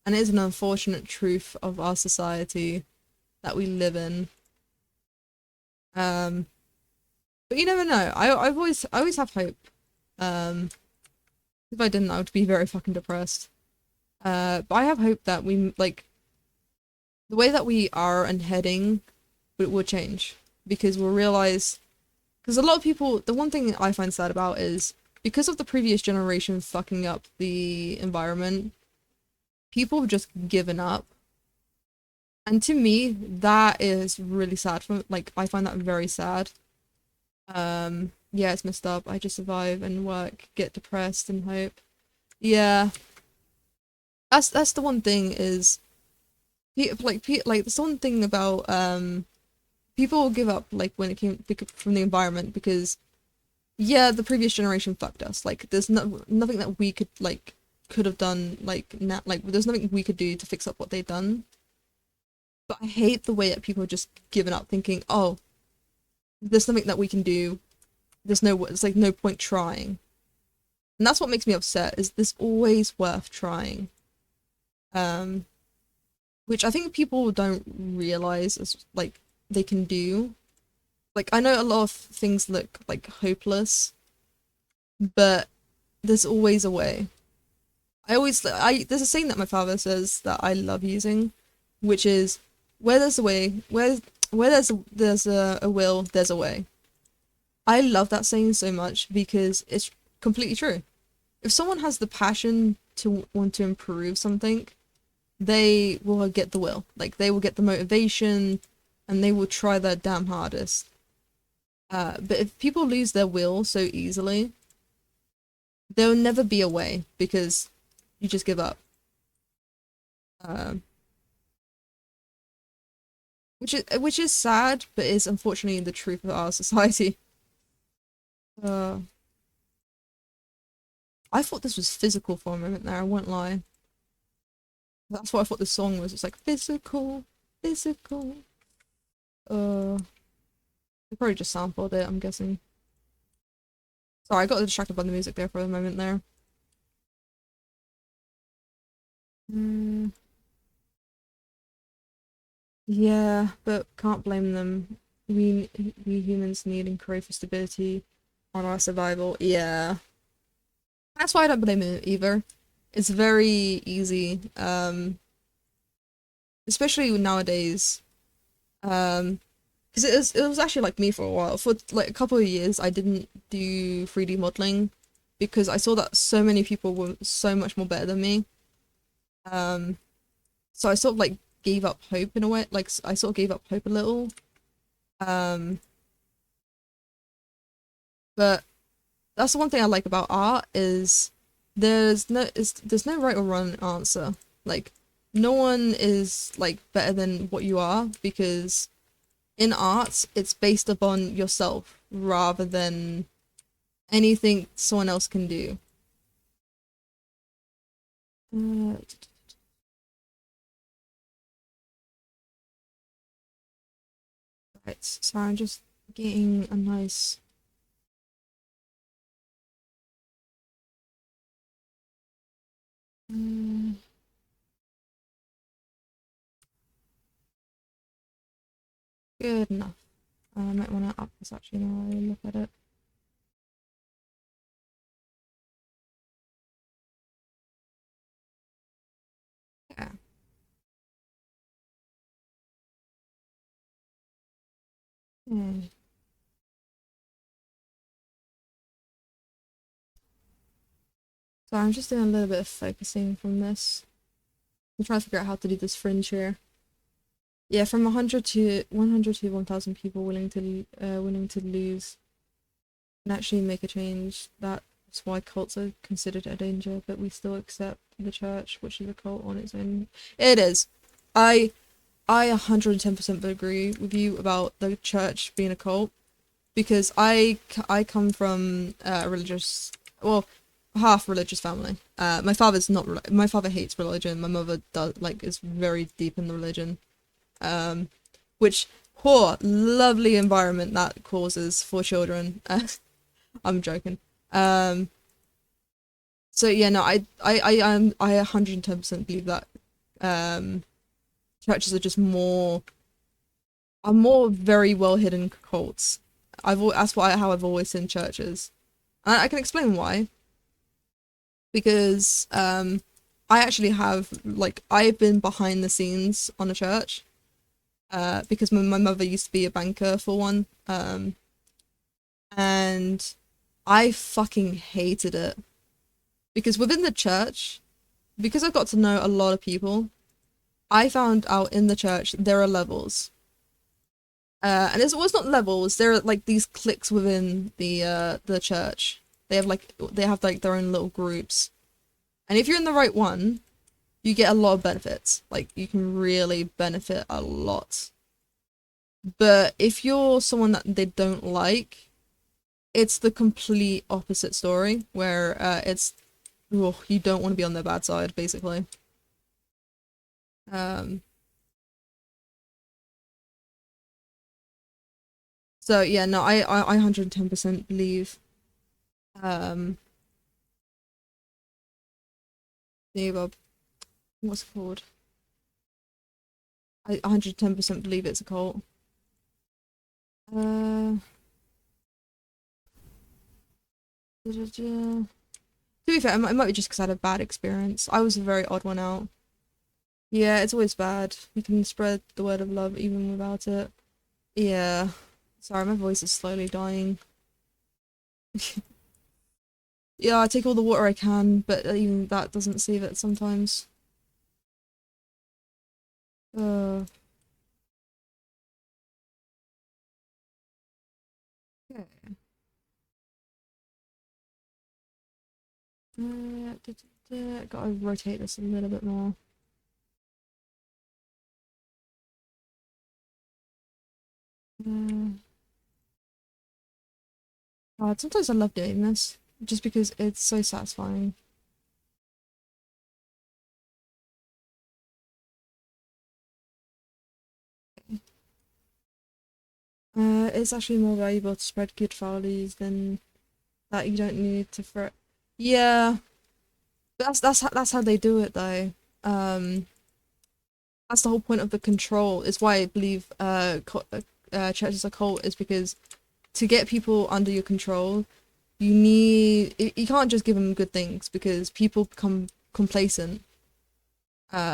and it is an unfortunate truth of our society that we live in. Um, but you never know. I always have hope. Um, if I didn't, I would be very fucking depressed. But I have hope that we like the way that we are and heading will change because we'll realize because a lot of people the one thing I find sad about is because of the previous generation fucking up the environment, people have just given up. And to me, that is really sad for like I find that very sad. Yeah, it's messed up. I just survive and work, get depressed and hope. Yeah. That's the one thing is like there's one thing about people will give up like when it came from the environment because yeah, the previous generation fucked us. Like there's nothing that we could have done like there's nothing we could do to fix up what they've done. But I hate the way that people are just giving up thinking, "Oh, there's something that we can do. It's like no point trying." And that's what makes me upset is this always worth trying. Um which I think people don't realize as like they can do. Like I know a lot of things look like hopeless, but there's always a way. I there's a saying that my father says that I love using, which is where there's a way, where there's a will, there's a way. I love that saying so much because it's completely true. If someone has the passion to want to improve something, they will get the will. Like they will get the motivation and they will try their damn hardest. But if people lose their will so easily, there'll never be a way because you just give up. Uh, which is sad, but is unfortunately the truth of our society. Uh, I thought this was physical for a moment there. I won't lie. That's what I thought the song was. It's like physical, physical. They probably just sampled it. I'm guessing. Sorry, I got distracted by the music there for a moment there. Mm, yeah, but can't blame them. We humans need and crave for stability on our survival. Yeah. That's why I don't blame it either. It's very easy, especially nowadays. Because it was actually like me for a while. For like a couple of years, I didn't do 3D modeling because I saw that so many people were so much more better than me. Um, so I sort of like gave up hope in a way. Like I sort of gave up hope a little. Um, but that's the one thing I like about art is there's no right or wrong answer. Like no one is like better than what you are because in art it's based upon yourself rather than anything someone else can do. Uh, right, so I'm just getting a nice uh, good enough. I might want to up this actually now I look at it. Yeah. Hmm. So I'm just doing a little bit of focusing from this. I'm trying to figure out how to do this fringe here. Yeah, from 100 to 1,000 people willing to lose and actually make a change. That's why cults are considered a danger, but we still accept the church, which is a cult on its own. It is. I I 110% agree with you about the church being a cult because I come from a religious, well, half religious family. My father's not. My father hates religion. My mother does like is very deep in the religion. Um, which poor lovely environment that causes for children. I'm joking. Um, so yeah, no, I 110% believe that um churches are more very well hidden cults. That's why how I've always seen churches. And I can explain why because I actually have like I've been behind the scenes on a church because my mother used to be a banker for one and I fucking hated it because within the church because I got to know a lot of people I found out in the church there are levels. And it's well, it's not levels. There are like these cliques within the church. They have like their own little groups. And if you're in the right one, you get a lot of benefits. Like you can really benefit a lot. But if you're someone that they don't like, it's the complete opposite story where it's oh, you don't want to be on their bad side, basically. Um, so yeah, no, I 110% believe um the what's it called? I 110% believe it's a cult. Uh, to be fair, it might be just because I had a bad experience. I was a very odd one out. Yeah, it's always bad. You can spread the word of love even without it. Yeah. Sorry, my voice is slowly dying. Yeah, I take all the water I can, but even that doesn't save it sometimes. Uh, okay. Gotta rotate this a little bit more. Uh, God, sometimes I love doing this, just because it's so satisfying. It's actually more valuable to spread good values than that you don't need to fret. Yeah, but that's how they do it though. That's the whole point of the control. Is why I believe churches are cult is because to get people under your control, you can't just give them good things because people become complacent.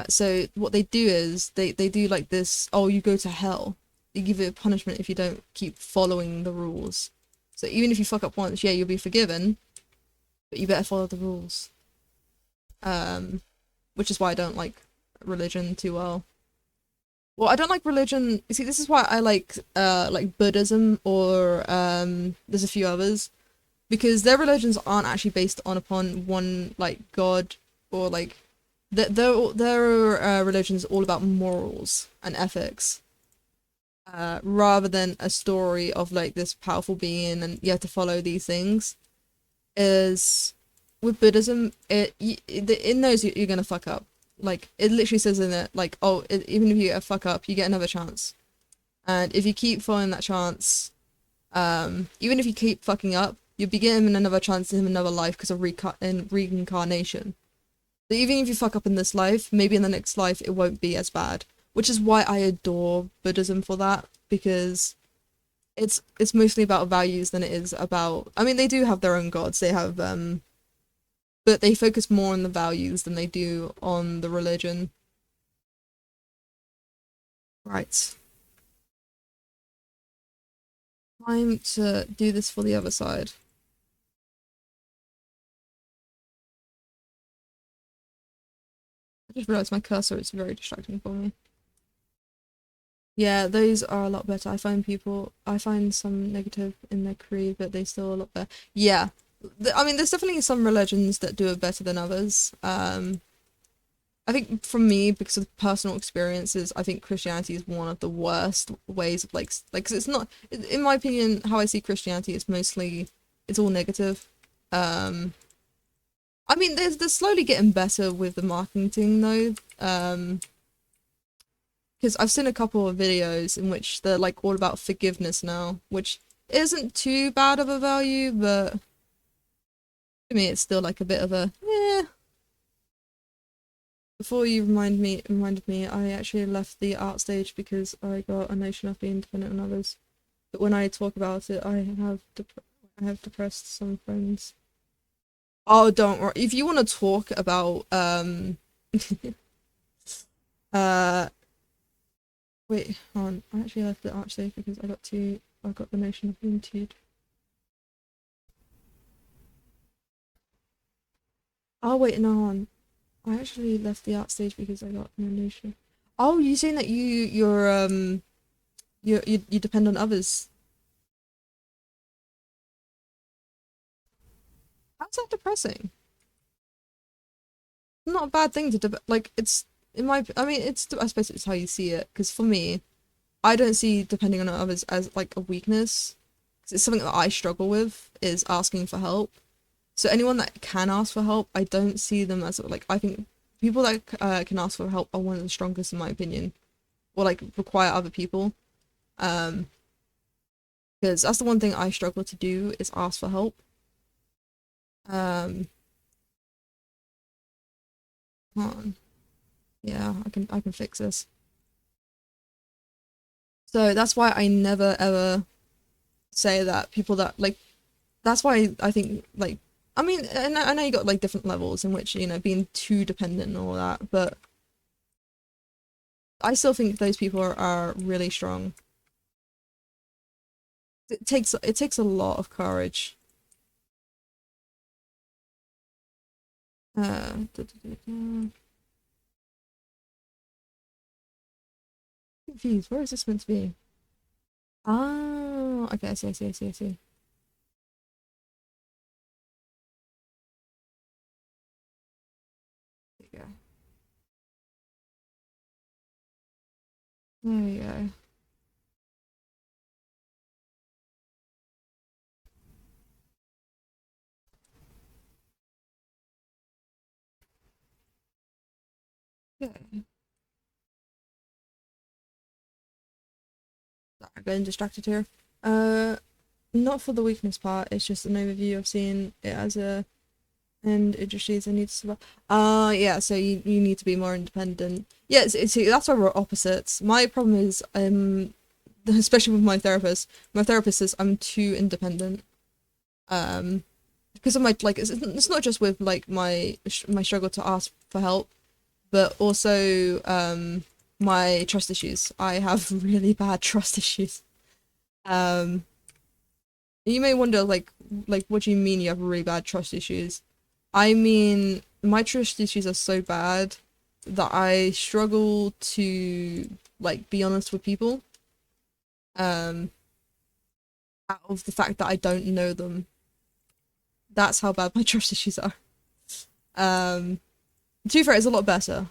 So what they do is they do like this, oh, you go to hell. They give you a punishment if you don't keep following the rules. So even if you fuck up once, yeah, you'll be forgiven, but you better follow the rules. Which is why I don't like religion too well. Well, I don't like religion. You see, this is why I like Buddhism or there's a few others because their religions aren't actually based on upon one like god or like their religion is all about morals and ethics, rather than a story of like this powerful being and you have to follow these things. Is with Buddhism, it knows you're gonna fuck up. Like it literally says in it, like, oh, even if you fuck up, you get another chance. And if you keep following that chance, even if you keep fucking up, you'll be given another chance in another life because of reincarnation. So even if you fuck up in this life, maybe in the next life it won't be as bad. Which is why I adore Buddhism for that, because it's mostly about values than it is about. I mean, they do have their own gods. They have but they focus more on the values than they do on the religion. Right. Time to do this for the other side. I just realized my cursor is very distracting for me. Yeah, those are a lot better. I find some negative in their creed, but they still a lot better. Yeah. I mean, there's definitely some religions that do it better than others. I think for me, because of personal experiences, I think Christianity is one of the worst ways of like, 'cause it's not, in my opinion, how I see Christianity is mostly, it's all negative. Um, I mean, they're slowly getting better with the marketing though. Because I've seen a couple of videos in which they're like all about forgiveness now, which isn't too bad of a value, but to me, it's still like a bit of a, yeah. Before you reminded me, I actually left the art stage because I got a notion of being dependent on others. But when I talk about it, I have depressed some friends. Oh, don't worry. If you want to talk about uh wait, hold on. I actually left the art stage because I got the notion of being too. Oh wait, no, hold on. I actually left the art stage because I got no notion. Oh, you saying that you depend on others. How's that depressing? Not a bad thing to like it's in my I mean it's I suppose it's how you see it because for me I don't see depending on others as like a weakness. 'Cause it's something that I struggle with is asking for help. So anyone that can ask for help, I don't see them as like I think people that can ask for help are one of the strongest in my opinion, or like require other people. Um, because that's the one thing I struggle to do is ask for help. Um, Come on. Yeah, I can fix this. So that's why I never ever say that people that like that's why I think like I mean I know you got like different levels in which you know being too dependent and all that, but I still think those people are really strong. It takes a lot of courage. Confused. Where is this meant to be? Oh, okay. I see. There you go. There you go. Okay. I'm getting distracted here. Uh, not for the weakness part. It's just an overview of seeing it as a and industries and needs to. Yeah. So you need to be more independent. Yeah. See, that's why we're opposites. My problem is especially with my therapist. My therapist says I'm too independent. Um, because of my like it's not just with like my struggle to ask for help, but also my trust issues. I have really bad trust issues. Um, you may wonder like what do you mean you have really bad trust issues? I mean my trust issues are so bad that I struggle to like be honest with people. Um, out of the fact that I don't know them. That's how bad my trust issues are. Um, to be fair, it's a lot better.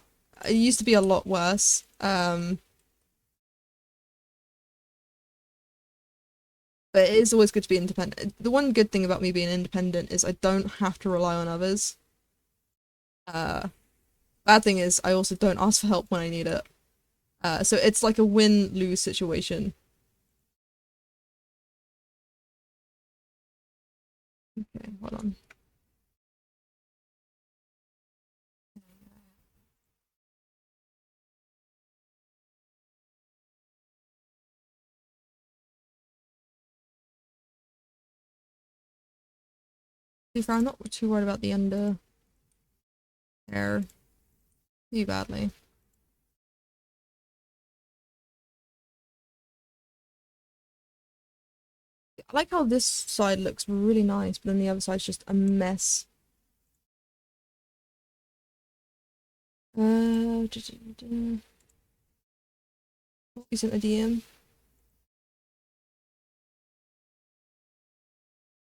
It used to be a lot worse. But it is always good to be independent. The one good thing about me being independent is I don't have to rely on others. Uh, Bad thing is I also don't ask for help when I need it. So it's like a win-lose situation. Okay, hold on. To be fair, I'm not too worried about the under hair too badly. I like how this side looks really nice, but then the other side's just a mess. Uh, isn't a DM.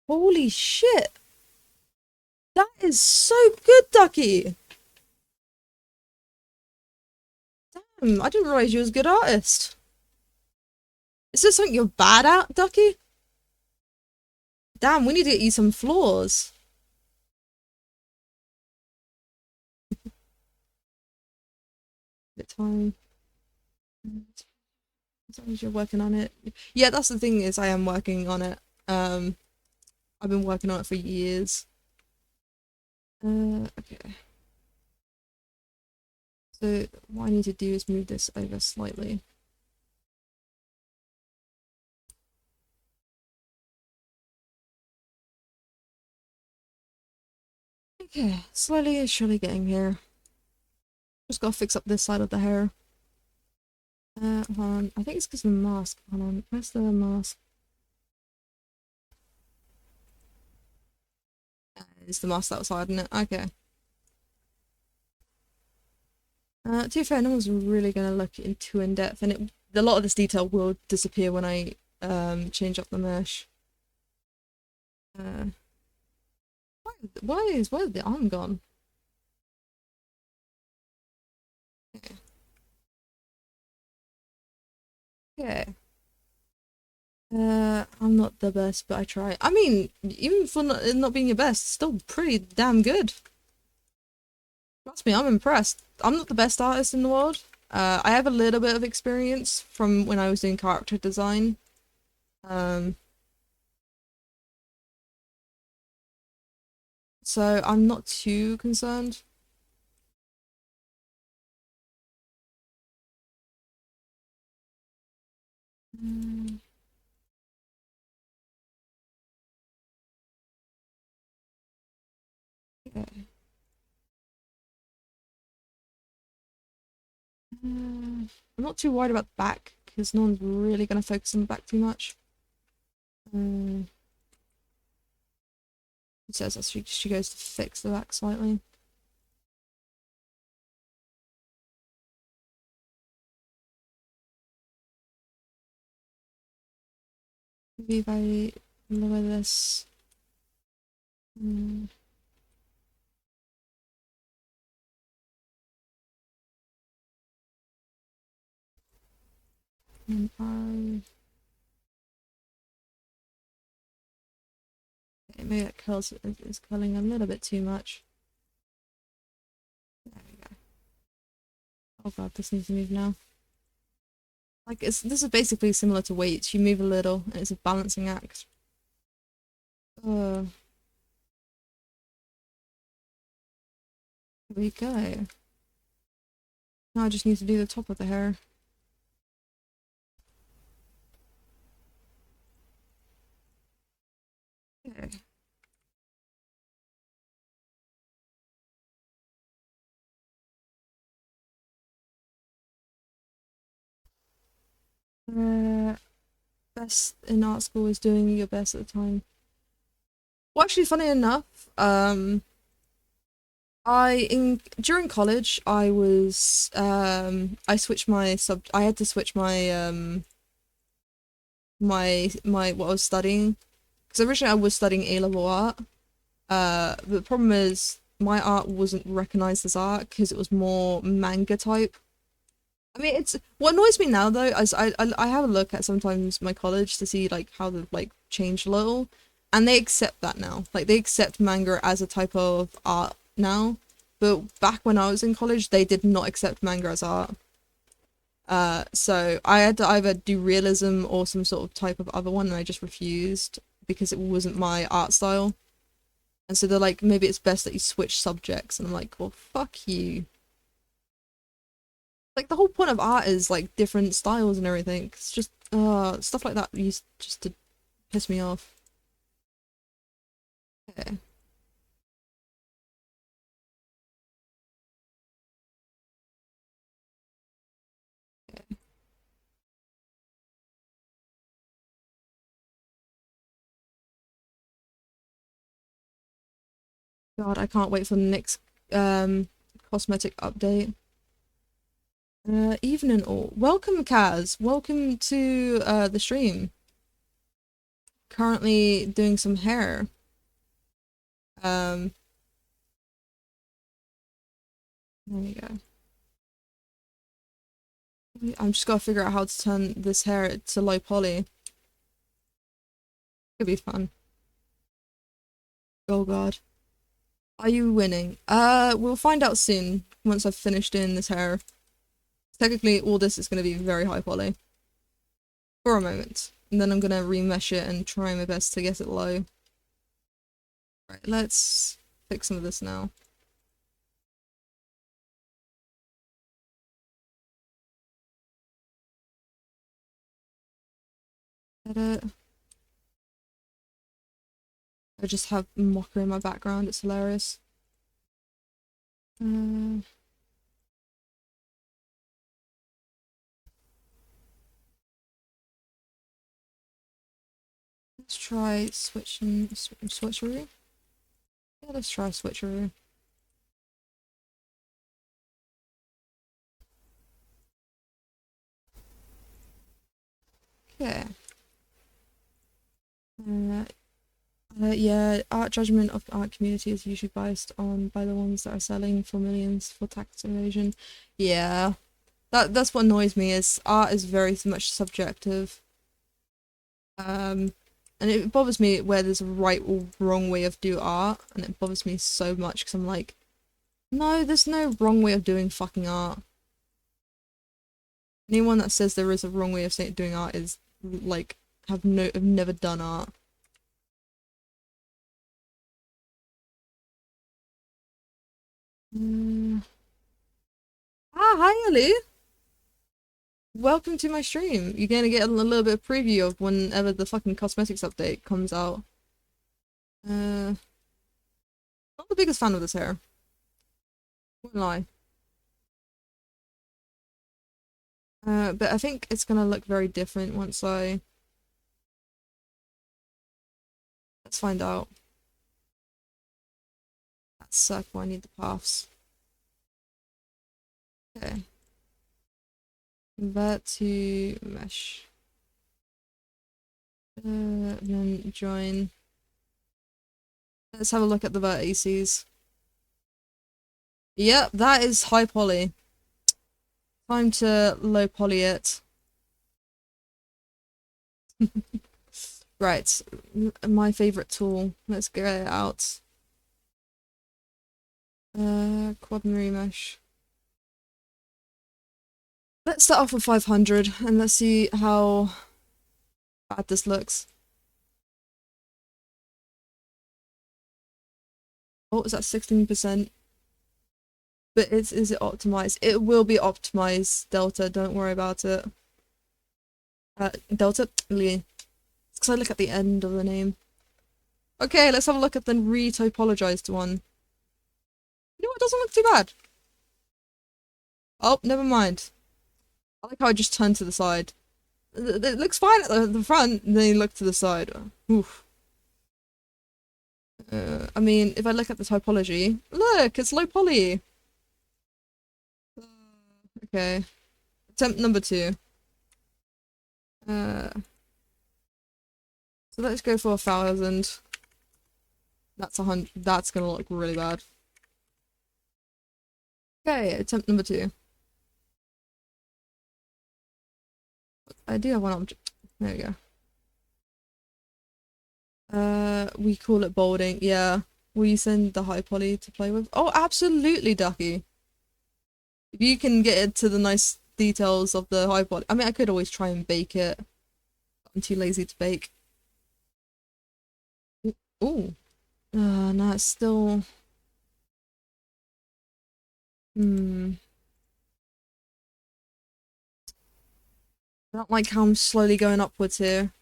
Holy shit! That is so good, Ducky! Damn, I didn't realize you was a good artist. Is this something you're bad at, Ducky? Damn, we need to get you some floors. Bit time. As long as you're working on it. Yeah, that's the thing is I am working on it. I've been working on it for years. Okay. So what I need to do is move this over slightly. Okay, slowly and surely getting here. Just gotta fix up this side of the hair. Hold on. I think it's because of the mask. Hold on. Where's the mask? It's the mask outside, isn't it? Okay. To be fair, no one's really gonna look in too in depth, and a lot of this detail will disappear when I change up the mesh. Uh, why is the arm gone? Okay. Okay. I'm not the best, but I try. I mean, even for not being your best, still pretty damn good. Trust me, I'm impressed. I'm not the best artist in the world. I have a little bit of experience from when I was doing character design. Um, so I'm not too concerned. Mm, okay. I'm not too worried about the back because no one's really gonna focus on the back too much. It says that she goes to fix the back slightly. Maybe if I lower this. Mm, and okay, maybe that is curling a little bit too much. There we go. Oh god, this needs to move now. Like this is basically similar to weights. You move a little, and it's a balancing act. Here we go. Now I just need to do the top of the hair. Okay. Best in art school is doing your best at the time. Well, actually, funny enough, during college I switched my I had to switch my my what I was studying, because originally I was studying A-level art. But the problem is my art wasn't recognized as art because it was more manga type. I mean, it's what annoys me now though, as I have a look at sometimes my college to see like how they've like changed a little, and they accept that now. Like they accept manga as a type of art now, but back when I was in college, they did not accept manga as art. So I had to either do realism or some sort of type of other one, and I just refused because it wasn't my art style. And so they're like, maybe it's best that you switch subjects, and I'm like, well, fuck you. Like the whole point of art is like different styles and everything. It's just stuff like that used just to piss me off. Okay. God, I can't wait for the next cosmetic update. Evening all. Welcome, Kaz. Welcome to the stream. Currently doing some hair. There we go. I'm just gotta figure out how to turn this hair to low poly. Could be fun. Oh god. Are you winning? We'll find out soon once I've finished doing this hair. Technically, all this is gonna be very high poly. For a moment. And then I'm gonna remesh it and try my best to get it low. Right, let's fix some of this now. Edit. I just have Mocker in my background, it's hilarious. Let's try switcheroo. Yeah, let's try switcheroo. Okay. Yeah, art judgment of art community is usually biased on by the ones that are selling for millions for tax evasion. Yeah, that's what annoys me is art is very much subjective. And it bothers me where there's a right or wrong way of do art, and it bothers me so much because I'm like, no, there's no wrong way of doing fucking art. Anyone that says there is a wrong way of doing art is like have never done art. Hi Ali. Welcome to my stream. You're gonna get a little bit of preview of whenever the fucking cosmetics update comes out. Not the biggest fan of this hair. Won't lie. But I think it's gonna look very different once I... Let's find out. That circle, I need the paths. Okay. Convert to mesh. Then join. Let's have a look at the vertices. Yep, that is high poly. Time to low poly it. Right, my favorite tool. Let's get it out. Quaternary mesh. Let's start off with 500 and let's see how bad this looks. Oh, is that 16%? But is it optimized? It will be optimized, Delta. Don't worry about it. Delta? Lee. Because I look at the end of the name. Okay, let's have a look at the re-topologized one. You know what? It doesn't look too bad. Oh, never mind. I like how I just turned to the side. It looks fine at the front, and then you look to the side. Oof. I mean, if I look at the typology, look, it's low poly. Okay. Attempt number 2. So let's go for 1,000. That's 100. That's gonna look really bad. Okay, attempt number 2. I do have one object. There we go. We call it bolding. Yeah. Will you send the high poly to play with? Oh, absolutely, Ducky. If you can get into the nice details of the high poly. I mean, I could always try and bake it. I'm too lazy to bake. Ooh. No, it's still... I don't like how I'm slowly going upwards here.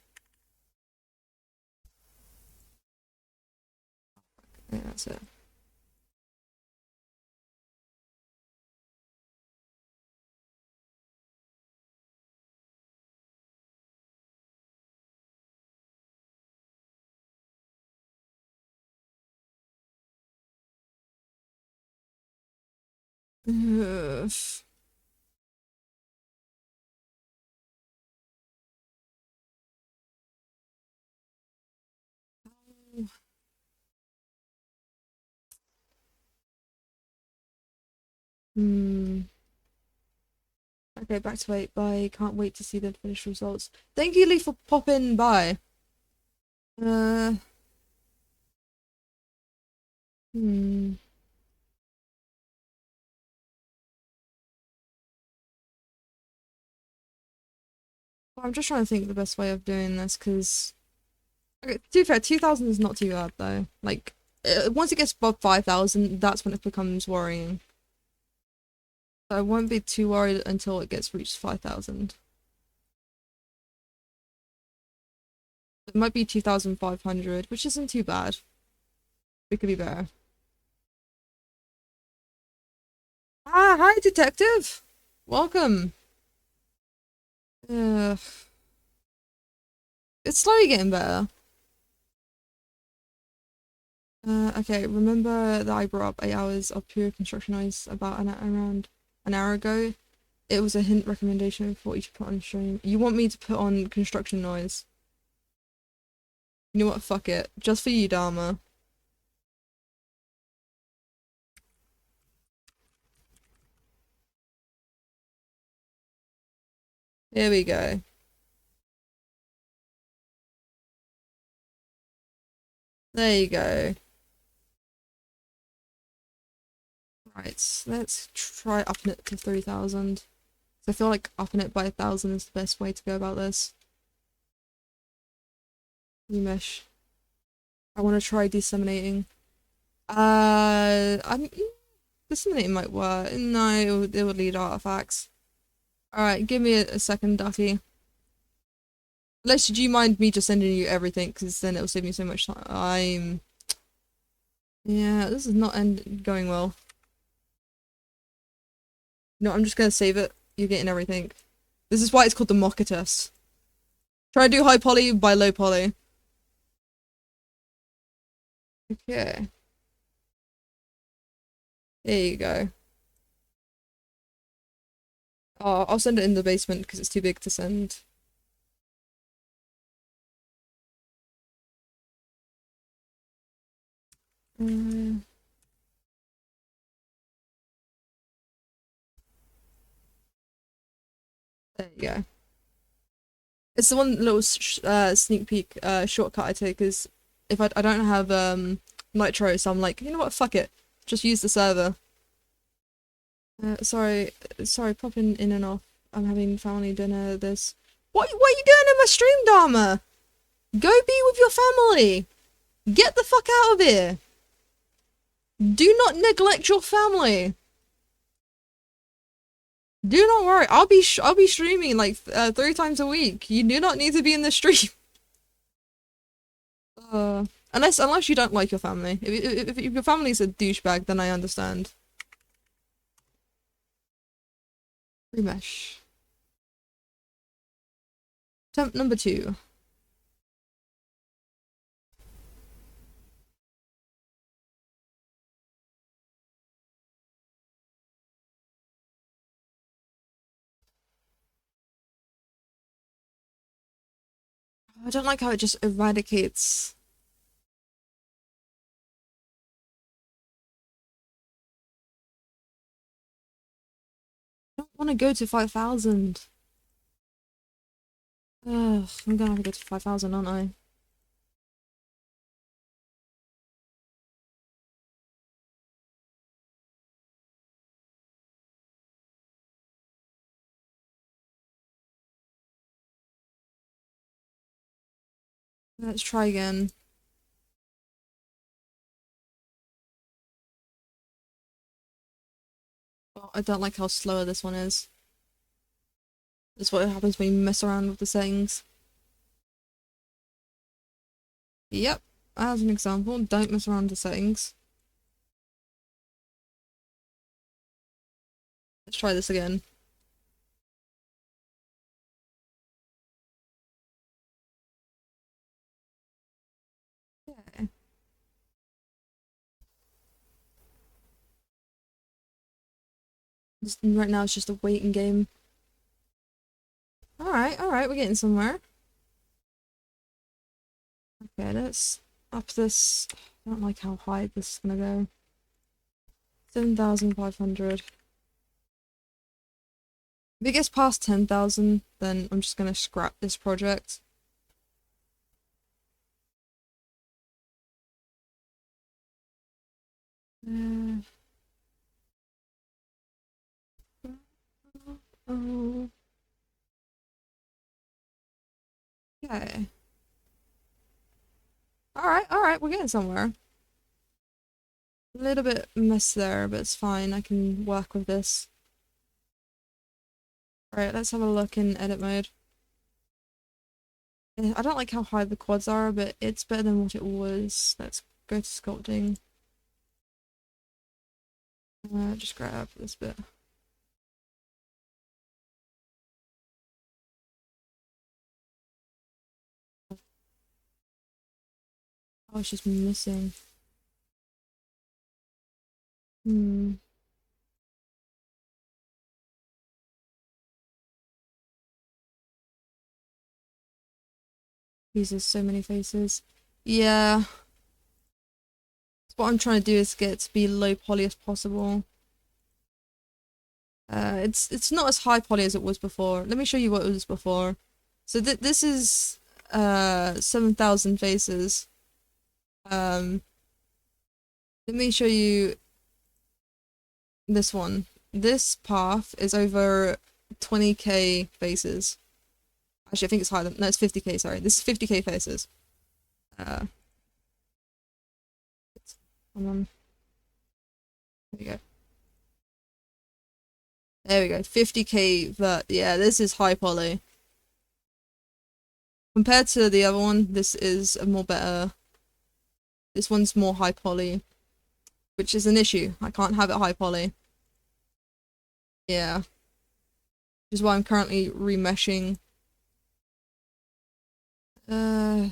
Yeah, that's it. Ugh. Okay, back to 8. Bye. Can't wait to see the finished results. Thank you, Lee, for popping by. Uh. Hmm. Well, I'm just trying to think the best way of doing this, because... Okay, to be fair, 2,000 is not too bad, though. Like, once it gets above 5,000, that's when it becomes worrying. So I won't be too worried until it gets reached 5,000. It might be 2,500, which isn't too bad. It could be better. Ah, hi, detective! Welcome! Ugh. It's slowly getting better. Okay, remember that I brought up 8 hours of pure construction noise about around an hour ago? It was a hint recommendation for what you should put on stream. You want me to put on construction noise? You know what? Fuck it. Just for you, Dharma. Here we go. There you go. Right, let's try upping it to 3,000. I feel like upping it by 1,000 is the best way to go about this. Remesh. I want to try disseminating. Disseminating might work. No, it would lead artifacts. Alright, give me a second, Ducky. Unless, do you mind me just sending you everything? Because then it'll save me so much time. Yeah, this is not going well. No, I'm just gonna save it. You're getting everything. This is why it's called the Mocha test. Try to do high poly by low poly. Okay. There you go. Oh, I'll send it in the basement because it's too big to send. There you go. It's the one little sneak peek shortcut I take because if I don't have Nitro, so I'm like, you know what, fuck it. Just use the server. Sorry, popping in and off. I'm having family dinner. What are you doing in my stream, Dharma? Go be with your family. Get the fuck out of here. Do not neglect your family. Do not worry. I'll be streaming like 3 times a week. You do not need to be in the stream. Unless you don't like your family. If your family's a douchebag, then I understand. Remesh. Attempt number 2. I don't like how it just eradicates. I don't want to go to 5,000. Ugh, I'm gonna have to go to 5,000, aren't I? Let's try again. Oh, I don't like how slower this one is. That's what happens when you mess around with the settings. Yep, as an example, don't mess around with the settings. Let's try this again. Okay. Right now it's just a waiting game. Alright, we're getting somewhere. Okay, let's up this. I don't like how high this is gonna go. 7,500. If it gets past 10,000, then I'm just gonna scrap this project. Oh. Okay. Alright, we're getting somewhere. A little bit mess there, but it's fine. I can work with this. Alright, let's have a look in edit mode. I don't like how high the quads are, but it's better than what it was. Let's go to sculpting. Just grab this bit. Oh, it's just missing. Uses so many faces. Yeah. What I'm trying to do is get it to be low poly as possible. It's not as high poly as it was before. Let me show you what it was before. So this is 7,000 faces. Let me show you this one. This path is over 20k faces. Actually, I think it's higher than, no, it's 50k, sorry. This is 50k faces. Come on. There we go. There we go. 50k vert. Yeah, this is high poly. Compared to the other one, this is a more better. This one's more high poly, which is an issue. I can't have it high poly. Yeah. Which is why I'm currently remeshing. To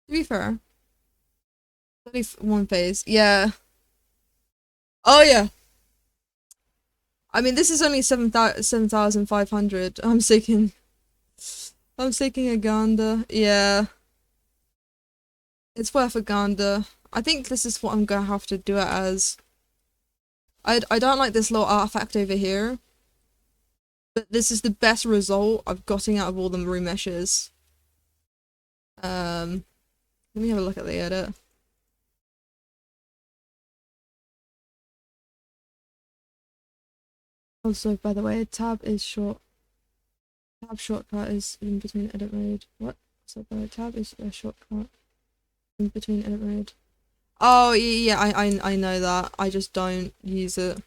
be fair. 31 phase. Yeah. Oh yeah. I mean, this is only 7,500. I'm seeking a Ganda. Yeah. It's worth a Ganda. I think this is what I'm gonna have to do it as. I don't like this little artifact over here. But this is the best result I've gotten out of all the remeshes. Let me have a look at the edit. Also, by the way, tab shortcut is in between edit mode. What? So the tab is a shortcut. in between edit mode. Oh yeah, I know that. I just don't use it.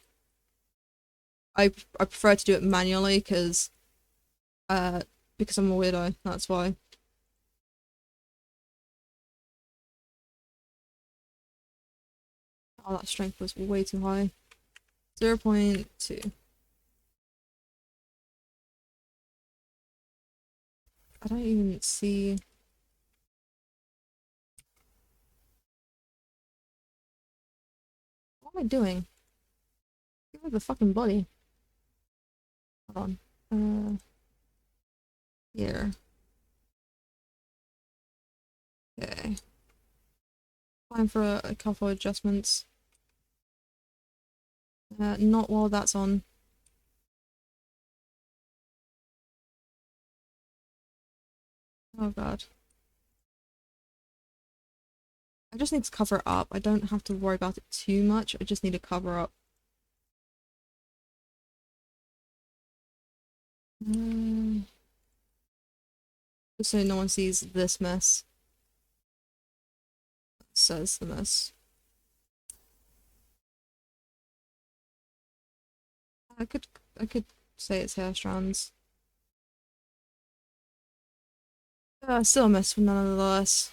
I prefer to do it manually because I'm a weirdo. That's why. Oh, that strength was way too high. 0.2. I don't even see. What am I doing? Give me the fucking body. Hold on. Here. Okay. Time for a couple adjustments. Not while that's on. Oh god. I just need to cover it up. I don't have to worry about it too much. I just need to cover up. Just so no one sees this mess. It says the mess. I could say it's hair strands. Still a mess nonetheless.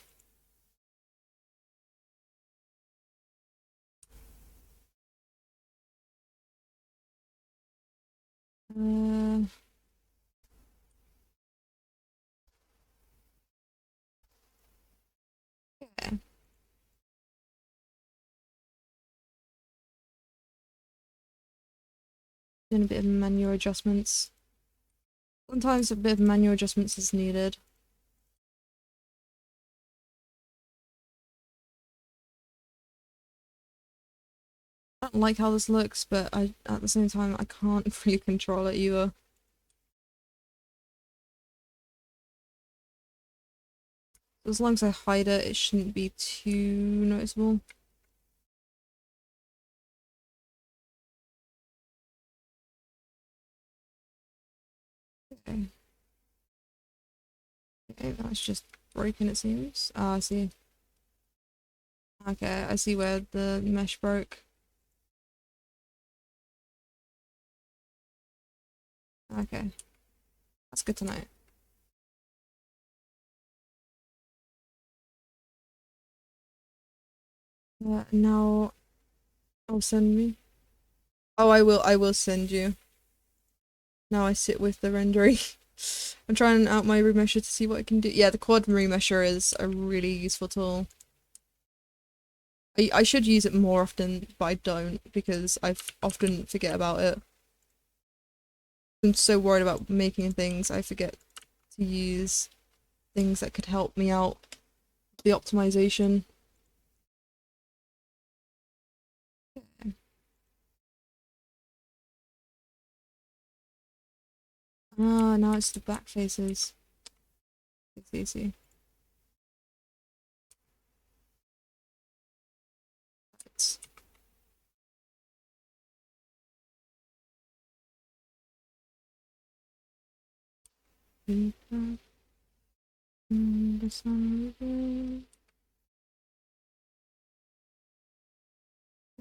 Okay. Doing a bit of manual adjustments. Sometimes a bit of manual adjustments is needed. I don't like how this looks, but at the same time I can't really control it either. As long as I hide it, it shouldn't be too noticeable. Okay. Okay, that's just broken it seems. Ah, I see. Okay, I see where the mesh broke. Okay. That's good to know. Now I'll send me. Oh, I will send you. Now I sit with the rendering. I'm trying out my remesher to see what I can do. Yeah, the quad remesher is a really useful tool. I should use it more often, but I don't because I often forget about it. I'm so worried about making things, I forget to use things that could help me out. The optimization. Ah, now it's the back faces. It's easy. It's the sun.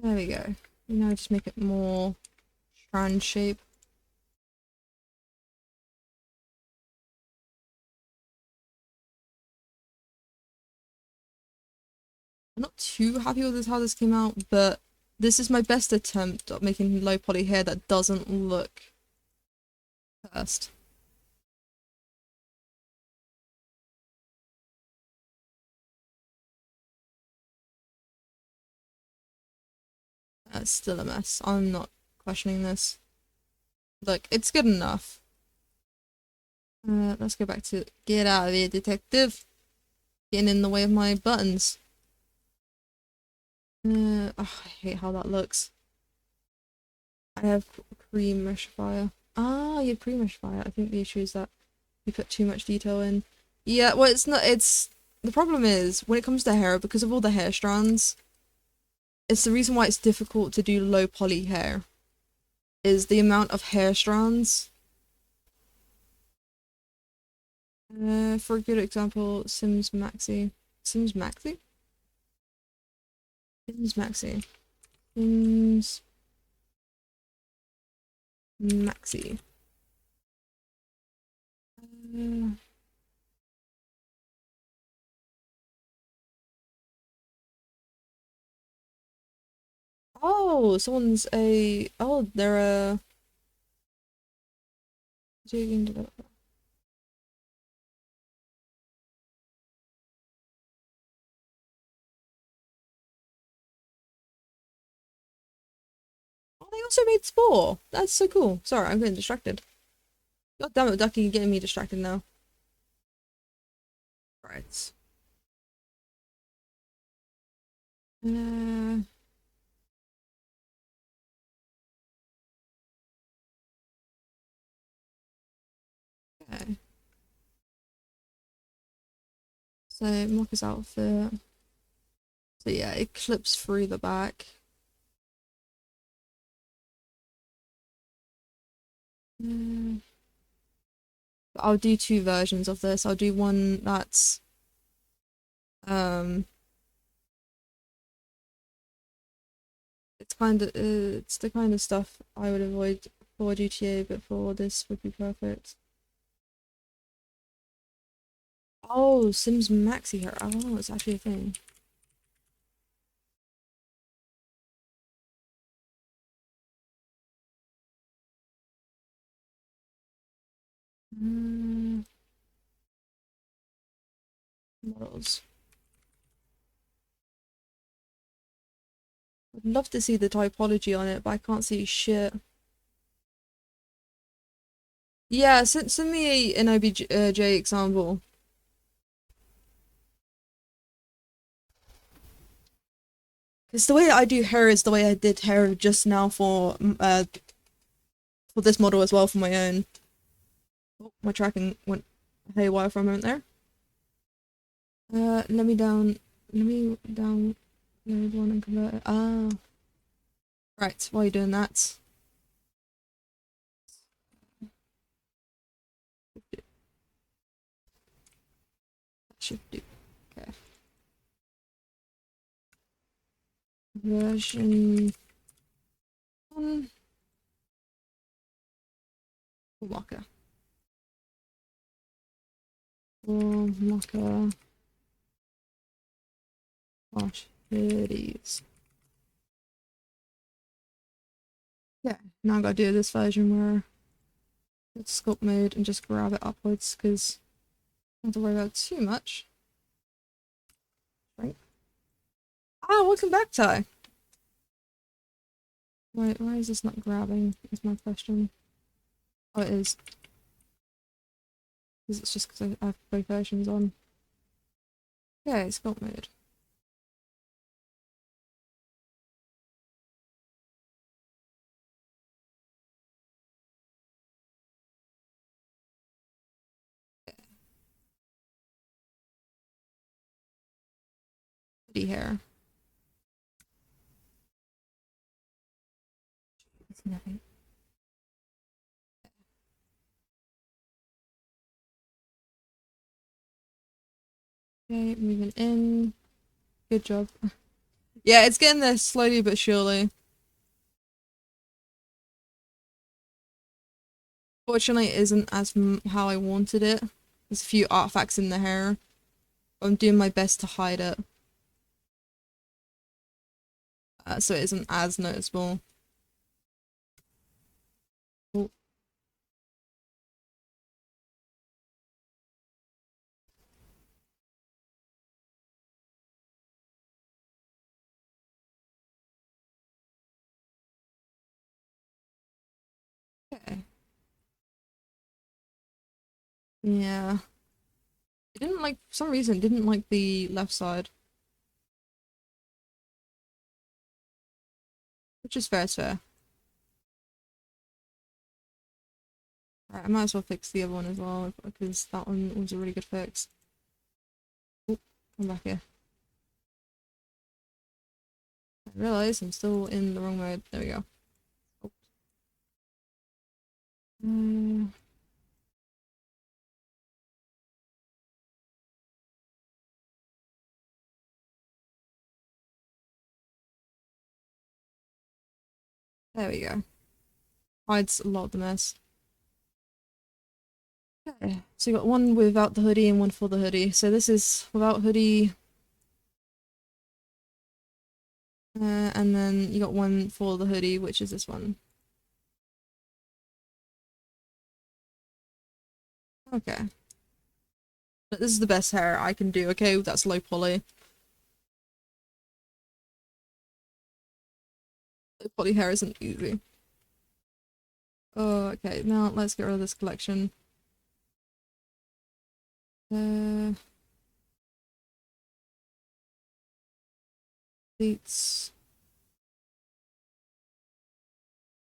There we go. Now just make it more strand shape. I'm not too happy with how this came out, but this is my best attempt at making low poly hair that doesn't look cursed. It's still a mess. I'm not questioning this. Look, it's good enough. Let's go back to get out of here, detective. Getting in the way of my buttons. Oh, I hate how that looks. I have pre-meshifier. Ah, you have pre-meshifier. I think the issue is that you put too much detail in. Yeah, well, it's not. It's the problem is when it comes to hair, because of all the hair strands. It's the reason why it's difficult to do low poly hair. Is the amount of hair strands. For a good example, Sims Maxi. Sims Maxi? Sims Maxi. Sims Maxi. Uh, oh, someone's a. Oh, they're a. Video game developer. Oh, they also made Spore. That's so cool. Sorry, I'm getting distracted. God damn it, Ducky, you're getting me distracted now. Right. Uh, okay. So, Mocker's outfit. So yeah, it clips through the back. Mm. I'll do two versions of this. I'll do one that's um it's the kind of stuff I would avoid for GTA, but for this would be perfect. Oh, Sims Maxi here. Oh, it's actually a thing. Mm, models. I'd love to see the typology on it, but I can't see shit. Yeah, send me an OBJ example. Because the way I do hair is the way I did hair just now for this model as well for my own. Oh, my tracking went haywire for a moment there. Let me download one and convert it. Ah, right. While you're doing that, that should do. Okay. Version 1. Mocha. Mocha. Gosh, it is. Yeah, now I gotta do this version where it's sculpt mode and just grab it upwards because I don't have to worry about it too much. Right. Ah, welcome back, Ty. Why is this not grabbing? Is my question. Oh, it is. Because it's just because I have both versions on. Okay, sculpt mode. Pretty hair. It's nothing. Okay, moving in. Good job. Yeah, it's getting there slowly but surely. Fortunately, it isn't as how I wanted it. There's a few artifacts in the hair. I'm doing my best to hide it. So it isn't as noticeable. Oh, okay. Yeah. It didn't like, for some reason, it didn't like the left side. Which is fair, it's fair. Right, I might as well fix the other one as well, because that one was a really good fix. Oh, come back here. I realise I'm still in the wrong mode. There we go. Oh. There we go. Hides a lot of the mess. Okay, so you got one without the hoodie and one for the hoodie. So this is without hoodie. And then you got one for the hoodie, which is this one. Okay. But this is the best hair I can do, okay? That's low poly. Low poly hair isn't easy. Oh, okay. Now let's get rid of this collection. Pleats.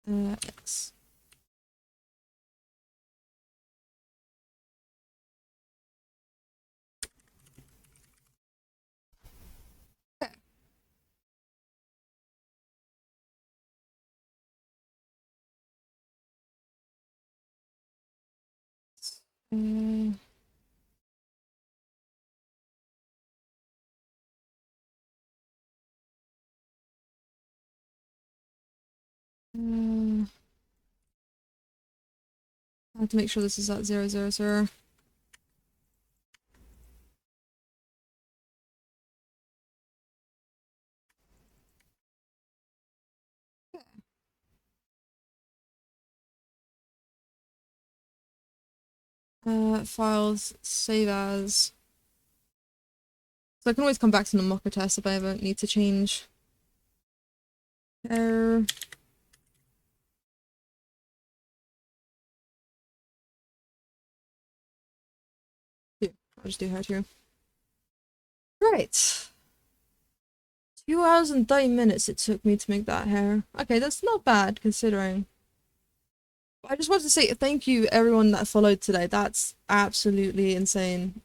X. Okay. Uh, I have to make sure this is at 000. Files, save as. So I can always come back to the mocker test if I ever need to change. Error. Yeah, I'll just do hair too. Right. 2 hours and 30 minutes it took me to make that hair. Okay, that's not bad considering. I just wanted to say thank you everyone that followed today. That's absolutely insane.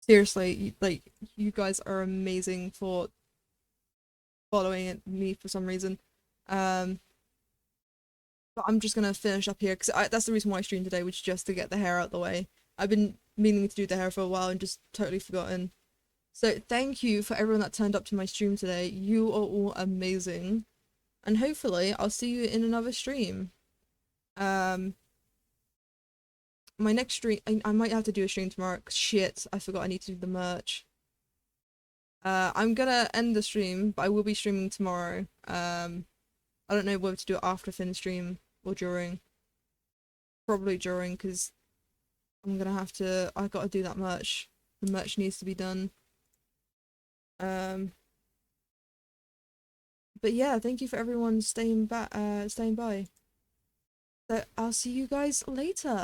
Seriously, like you guys are amazing for following me for some reason. But I'm just gonna finish up here because that's the reason why I streamed today, was just to get the hair out the way. I've been meaning to do the hair for a while and just totally forgotten. So thank you for everyone that turned up to my stream today. You are all amazing. And hopefully I'll see you in another stream. My next stream, I might have to do a stream tomorrow. Shit, I forgot I need to do the merch. I'm gonna end the stream, but I will be streaming tomorrow. I don't know whether to do it after Finn's stream or during. Probably during, because I'm gonna have to, I gotta do that merch. The merch needs to be done. But yeah, thank you for everyone staying by. So I'll see you guys later.